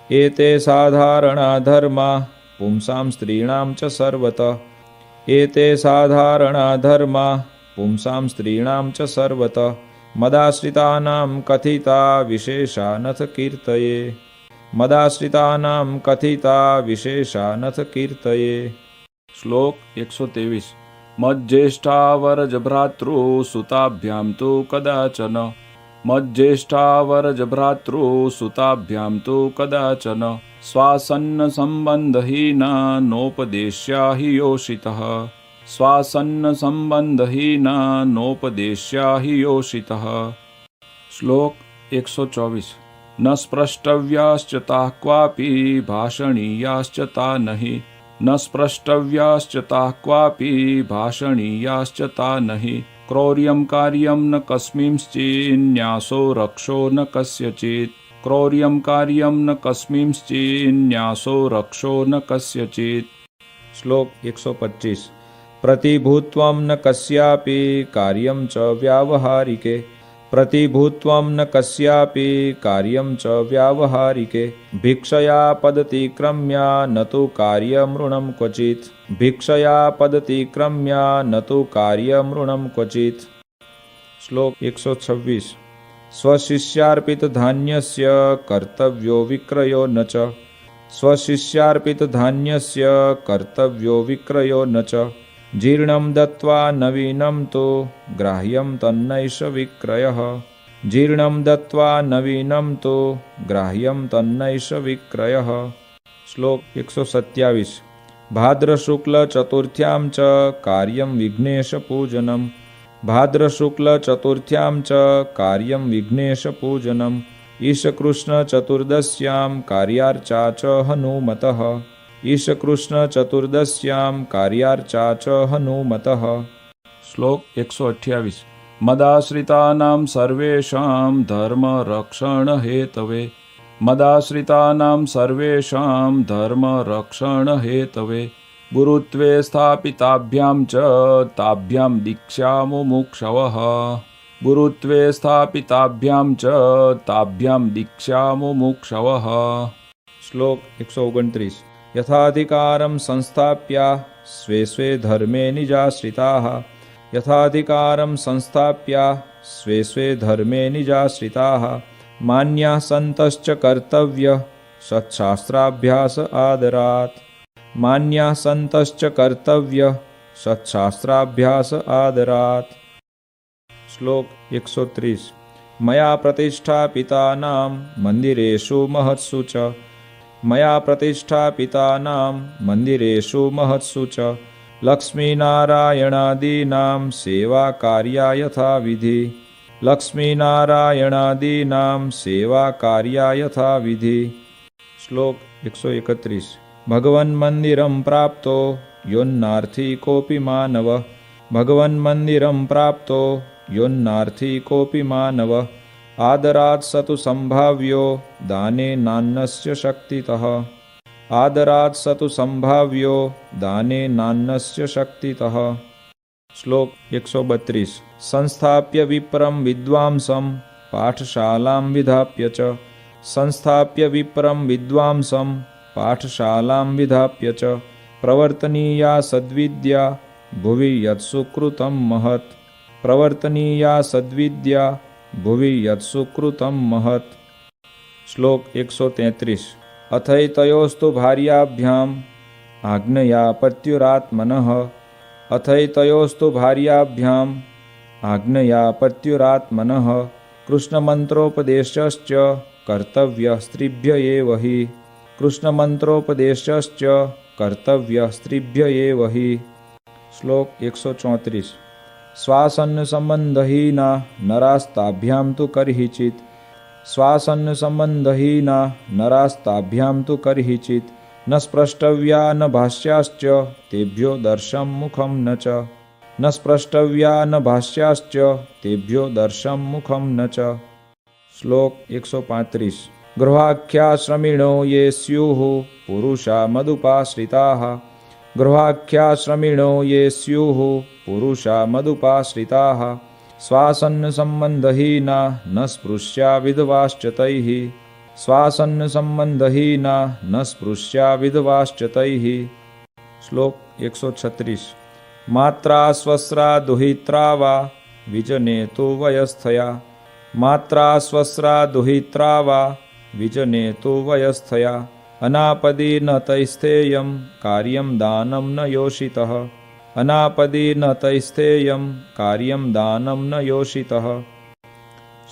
एते साधारणा धर्मा पुंसां स्त्रीणां च सर्वतः एते साधारणा धर्मा पुंसां स्त्रीणां च सर्वतः मदाश्रितानां कथिता विशेषा नथ कीर्तये मदाश्रितानां कथिता विशेषा नथ कीर्तये। श्लोक 123। मज्ज्येष्ठावरजभ्रातृसुताभ्यां तु कदाचन मज्ज्येष्ठावरजभ्रातृसुताभ्यां तु कदाचन स्वासन्न संबन्धहीना नोपदेश्या हि योषितः स्वासन्न संबन्धहीना नोपदेश्या हि योषितः। श्लोक 124। न स्पृष्टव्याश्च ताः क्वापि भाषणीयाश्च ता नहि न स्पृष्टव्याश्च ताः क्वापि भाषणीयाश्च ता नहि क्रौर्यं कार्यं न कस्मिंश्चिन्न्यासो रक्षो न कस्यचित् क्रौर्यं कार्यं न कस्मिंश्चिन्न्यासो रक्षो न कस्यचित्। श्लोक 125। प्रतिभूत्वं न कस्यापि कार्यं च व्यावहारिके प्रतिभूत्वं न कस्यापि कार्यं च व्यावहारिके भिक्षया पदतिक्रम्या न तु कार्यमृणं क्वचित् भिक्षया पदतिक्रम्या न तु कार्यमृणं क्वचित्। श्लोक 126। स्वशिष्यार्पितधान्यस्य कर्तव्यो विक्रयो न च स्वशिष्यार्पितधान्यस्य कर्तव्यो विक्रयो न च जीर्णं दत्त्वा नवीनं तु ग्राह्यं तन्नैष विक्रयः जीर्णं दत्त्वा नवीनं तु ग्राह्यं तन्नैष विक्रयः। श्लोक 127। भाद्रशुक्लचतुर्थ्यां च कार्यं विघ्नेशपूजनं भाद्रशुक्लचतुर्थ्यां च कार्यं विघ्नेशपूजनम् ईशकृष्णचतुर्दश्यां कार्यार्चा च हनुमतः ईशकृष्णचतुर्दश्यां कार्यार्चा च हनुमतः। શ્લોક 128 મદાશ્રિતાનાં સર્વેષાં ધર્મરક્ષણહેતવે મદાશ્રિતાનાં સર્વેષાં ધર્મરક્ષણહેતવે ગુરુત્વે સ્થાપિતાભ્યાં ચ તાભ્યાં દીક્ષામુમુક્ષવઃ ગુરુત્વે સ્થાપિતાભ્યાં ચ તાભ્યાં દીક્ષામુમુક્ષવઃ। શ્લોક 129 યથાધિકારં સંસ્થાપ્યા સ્વે સ્વે ધર્મે નિજાશ્રિતાઃ યથાધિકારં સંસ્થાપ્યા સ્વે સ્વે ધર્મે નિજાશ્રિતાઃ માન્યાઃ સંતશ્ચ કર્તવ્ય સત્શાસ્ત્રાભ્યાસ આદરાત માન્યાઃ સંતશ્ચ કર્તવ્ય સત્શાસ્ત્રાભ્યાસ આદરાત। શ્લોક 130 મયા પ્રતિષ્ઠાપિતાનાં મંદિરેષુ મહત્સુ ચ મયા પ્રતિષ્ઠાપિતાનાં મંદિરેષુ મહત્સુ ચ લક્ષ્મીનારાયણાદીનાં સેવા કાર્યા યથાવિધિ લક્ષ્મીનારાયણાદીનાં સેવા કાર્યા યથાવિધિ। શ્લોક 131 ભગવન મંદિરં પ્રાપ્તો યોન્નાર્થી કોપી માનવ ભગવન મંદિરં પ્રાપ્તો યોન્નાર્થી કોપી માનવ આદરાત સતુ સંભાવ્યો દાને નાન્નસ્ય શક્તિતઃ આદરાત સતુ સંભાવ્યો દાને નાન્નસ્ય શક્તિતઃ। શ્લોક 132 સંસ્થાપ્ય વિપ્રમ વિદ્વાંસં પાઠશાલાં વિધાપ્ય ચ સંસ્થાપ્ય વિપ્રમ વિદ્વાંસં પાઠશાલાં વિધાપ્ય ચ પ્રવર્તનીયા સદ્વિદ્યા ભુવિ યત્સુકૃતં મહત પ્રવર્તનીયા સદ્વિદ્યા ભુવિ યત્સુકૃતં મહત। શ્લોક 133 અથૈતયોસ્તુ ભાર્યાભ્યામ આજ્ઞયા પત્યુરાત્મનઃ અથૈતયોસ્તુ ભાર્યાભ્યામ આજ્ઞયા પત્યુરાત્મનઃ કૃષ્ણમંત્રોપદેશશ્ચ કર્તવ્ય સ્ત્રીભ્ય એવ હિ કૃષ્ણમંત્રોપદેશશ્ચ કર્તવ્ય સ્ત્રીભ્ય એવ હિ। શ્લોક 134 શ્વાસન સંબંધહીના નરાસ્તાભ્યામ તુ કરહિચિત શ્વાસન સંબંધહીના નરાસ્તાભ્યામ તુ કરહિચિત ન સ્પૃષ્ટવ્યા ન ભાષ્યાશ્ચ તેભ્યો દર્શમ મુખમ ન ચ ન સ્પૃષ્ટવ્યા ન ભાષ્યાશ્ચ તેભ્યો દર્શમ મુખમ ન ચ। શ્લોક 135 ગૃહાખ્યાશ્રમિણો યે સ્યુઃ પુરુષા મદુપાશ્રિતાઃ ગૃહાખ્યાશ્રમિણો યે સ્યુઃ પુરુષા મદુપાશ્રિતાઃ શ્વાસન સંબંધહીના ન સ્પૃશ્યા વિધવાશ્ચ તૈઃ શ્વાસન સંબંધહીના ન સ્પૃશ્યા વિધવાશ્ચ તૈઃ। શ્લોક 136 માત્રા સ્વસ્રા દુહિત્રા વા વિજને તુ વયસ્થયા માત્રા સ્વસ્રા દુહિત્રા વા વિજને તુ વયસ્થયા અનાપદી ન તૈસ્થેયં કાર્યં દાનં ન યોષિતઃ અનાપદી ન તૈસ્થેયં કાર્યં દાનં ન યોષિતઃ।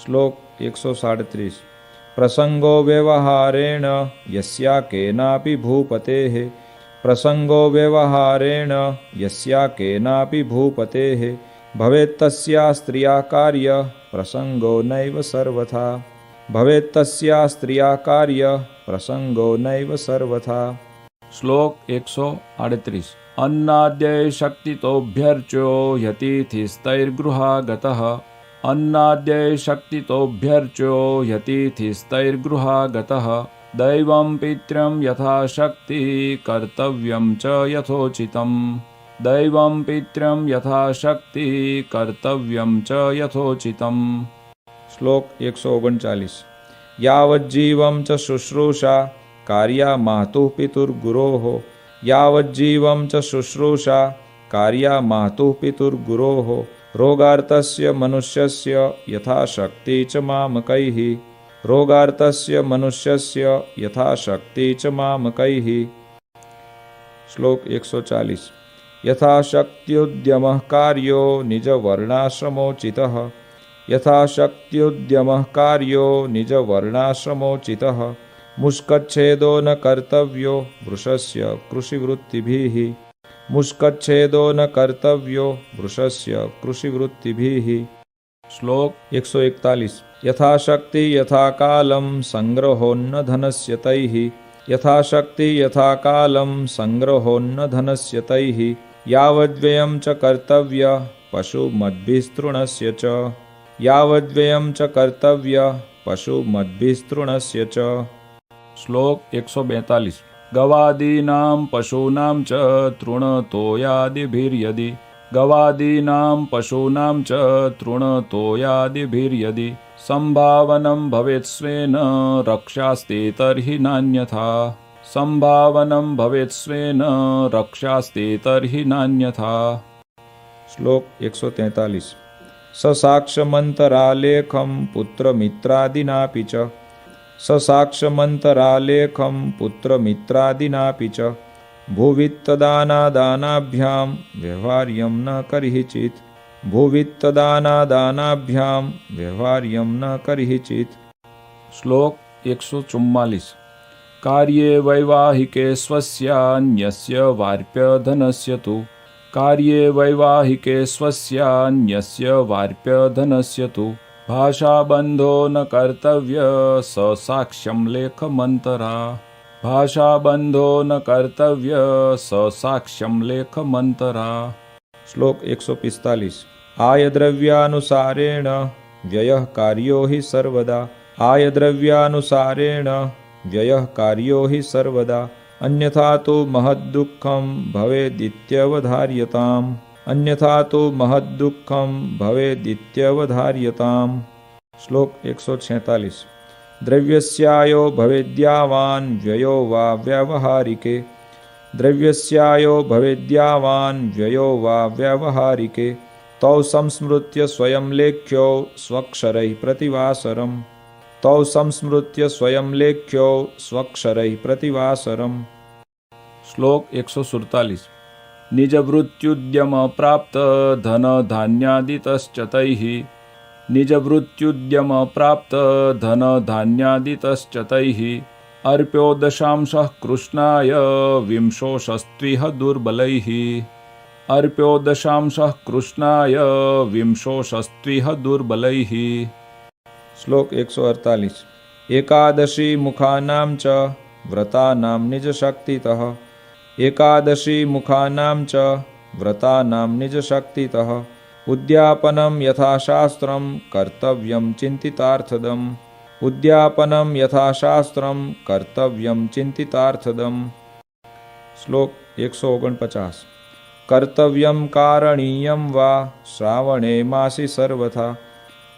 શ્લોક 137 પ્રસંગો વ્યવહારેણ યસ્યા કેનાપી ભૂપતેઃ પ્રસંગો વ્યવહારેણ યસ્યા કેનાપી ભૂપતેઃ ભવેત્તસ્યા સ્ત્રિયા કાર્ય પ્રસંગો નૈવ સર્વથા ભવેત્તસ્યા સ્ત્રિયા કાર્ય પ્રસંગો નૈવ સર્વથા। શ્લોક 138 અન્નાદ્યય શક્તિતોભ્યર્ચ્યો યતિથિસ્તૈર્ગૃહાગતઃ અન્નાદ્યય શક્તિતોભ્યર્ચ્યો યતિથિસ્તૈર્ગૃહાગતઃ દૈવં પિત્ર્યં યથાશક્તિ કર્તવ્યં ચ યથોચિતં દૈવં પિત્ર્યં યથાશક્તિ કર્તવ્યં ચ યથોચિતં। શ્લોક 139 યાવज्जीवं ચ શુશ્રૂષા કાર્યા માતુઃ પિતુર્ગુરોઃ યાવज्जीवं ચ શુશ્રૂષા કાર્યા માતુઃ પિતુર્ગુરોઃ રોગાર્તસ્ય મનુષ્યસ્ય યથાશક્તિ ચ મામકૈઃ રોગાર્તસ્ય મનુષ્યસ્ય યથાશક્તિ ચ મામકૈઃ। શ્લોક 140 યથાશક્ત્યુદ્યમઃ કાર્યો નિજવર્ણાશ્રમોચિતઃ યથાશક્ત્યુદ્યમઃ કાર્યો નિજવર્ણાશ્રમોચિતઃ મુષ્કચ્છેદો ન કર્તવ્યો વૃષસ્ય કૃષિવૃત્તિભિઃ मुष्कच्छेदो न कर्तव्यो वृषस्य कृषिवृत्तिभिः। श्लोक 141 यथाशक्ति यथा कालं संग्रहोन्न धनस्य तैः। यथाशक्ति यथा कालं संग्रहोन्न धनस्य तैः। यावद्व्ययं च कर्तव्यः पशुमद्भिस्तृणस्य च। यावद्व्ययं च कर्तव्यः पशुमद्भिस्तृणस्य च। श्लोक 142 गवादीनां पशूनां च तृणतोयादिभिर्यदि। गवादीनां पशूनां च तृणतोयादिभिर्यदि संभावनं भवेत् स्वेन रक्षास्ते तर्हि नान्यथा। संभावनं भवेत् स्वेन रक्षास्ते तर्हि नान्यथा। श्लोक 143 ससाक्षमन्तरालेखं पुत्रमित्रादिनापि च। ससाक्षमन्तरालेखं पुत्रमित्रादिनापि च भुवित्तदानादानाभ्यां व्यवहार्यं न कर्हिचित्। भुवित्तदानादानाभ्यां व्यवहार्यं न कर्हिचित्। श्लोक 144 कार्ये वैवाहिके स्वस्यान्यस्य वार्प्यधनस्य तु। कार्ये वैवाहिके स्वस्यान्यस्य वार्प्यधनस्य तु भाषाबन्धो न कर्तव्य स साक्ष्यं लेखमन्तरा। भाषाबन्धो न कर्तव्य स साक्ष्यं लेखमन्तरा। श्लोक 145 आयद्रव्यानुसारेण व्ययः कार्यो हि सर्वदा। आयद्रव्यानुसारेण व्ययः कार्यो हि सर्वदा अन्यथा तो महद्दुःखं भवेदित्यवधार्यताम्। अन्यथा तो महद्दुःखं भवेदित्यवधार्यताम्। श्लोक 146 द्रव्यस्यायो भवेद्यावान् व्ययो वा व्यावहारिके। द्रव्यस्यायो भवेद्यावान् व्ययो वा व्यावहारिके तौ संस्मृत्य स्वयं लेख्यो स्वक्षरैः प्रतिवासरम्। तौ संस्मृत्य स्वयं लेख्यो स्वक्षरैः प्रतिवासरम्। श्लोक 147 निजवृत्त्युद्यम प्राप्त धन धान्यादितश्च तैः। निजवृत्त्युद्यम प्राप्त धन धान्यादितश्च तैः अर्प्यो दशांशः कृष्णाय विंशोषस्त्विह दुर्बलैः। अर्प्यो दशांशः कृष्णाय विंशोषस्त्विह दुर्बलैः। श्लोक 148 एकादशी मुखानां च व्रतानां निजशक्तितः। एकादशी मुखानां च व्रतानां निजशक्तितः उद्यापनं यथाशास्त्रं कर्तव्यं चिन्तितार्थदम्। उद्यापनं यथाशास्त्रं कर्तव्यं चिन्तितार्थदम्। श्लोक 149 कर्तव्यं कारणीयं वा श्रावणे मासि सर्वथा।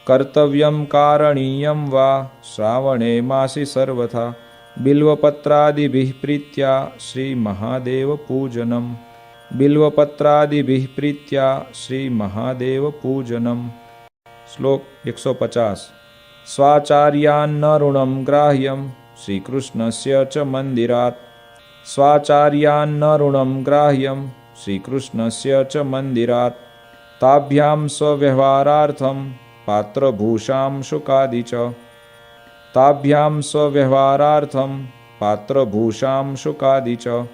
कर्तव्यं कारणीयं वा श्रावणे मासि सर्वथा बिल्वपत्रादिभिः प्रीत्या श्रीमहादेवपूजनम्। बिल्वपत्रादिभिः प्रीत्या श्रीमहादेवपूजनम्। श्लोक 150 स्वाचार्यान्न ऋणं ग्राह्यं श्रीकृष्णस्य च मन्दिरात्। स्वाचार्यान्न ऋणं ग्राह्यं श्रीकृष्णस्य च मन्दिरात् ताभ्यां स्वव्यवहारार्थं पात्रभूषां शुकादि च। ताभ्यां स्वव्यवहारार्थं पात्रभूषां शुकादि च।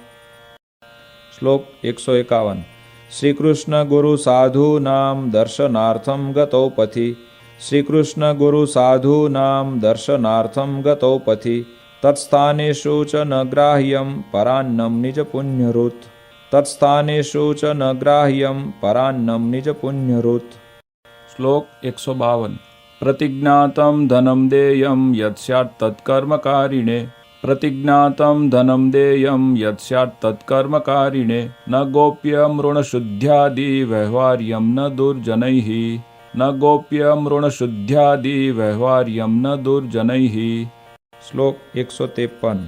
श्लोक 151 श्रीकृष्ण गुरु साधूनां दर्शनार्थं गतौ पथि। श्रीकृष्ण गुरु साधूनां दर्शनार्थं गतौ पथि तत्स्थानेषु च न ग्राह्यं परान्नं निजपुण्यरुत्। तत्स्थानेषु च न ग्राह्यं परान्नं निजपुण्यरुत्। श्लोक 152 प्रतिज्ञातं धनं देयं यत् स्यात् तत्कर्मकारिणे। प्रतिज्ञातं धनं देयं यत् स्यात् तत्कर्मकारिणे न गोप्यं ऋणशुद्ध्यादि व्यवहार्यं न दुर्जनैः। न गोप्यं ऋणशुद्ध्यादि व्यवहार्यं न दुर्जनैः। श्लोक 153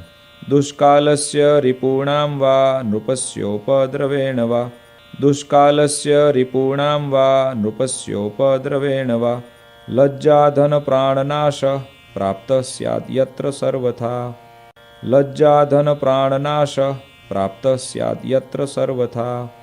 दुष्कालस्य रिपूणां वा नृपस्योपद्रवेण वा। दुष्कालस्य रिपूणां वा नृपस्योपद्रवेण वा लज्जाधनप्राणनाशः प्राप्तः स्यात् यत्र सर्वथा। लज्जाधनप्राणनाशः प्राप्तः स्यात् यत्र सर्वथा।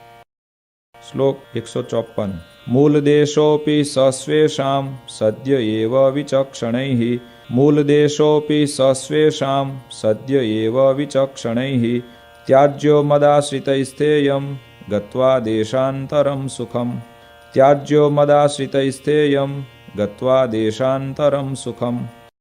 श्लोक 154 मूलदेशोऽपि सस्वेषां सद्य एव विचक्षणैः। मूलदेशोऽपि सस्वेषां सद्य एव विचक्षणैः त्याज्यो मदाश्रितैस्तेयं ગત્વા દેશાંતરમ સુખમ ત્યાજ્યો મદાશ્રિતૈસ્થેયમ ગત્વા દેશાંતરમ સુખમ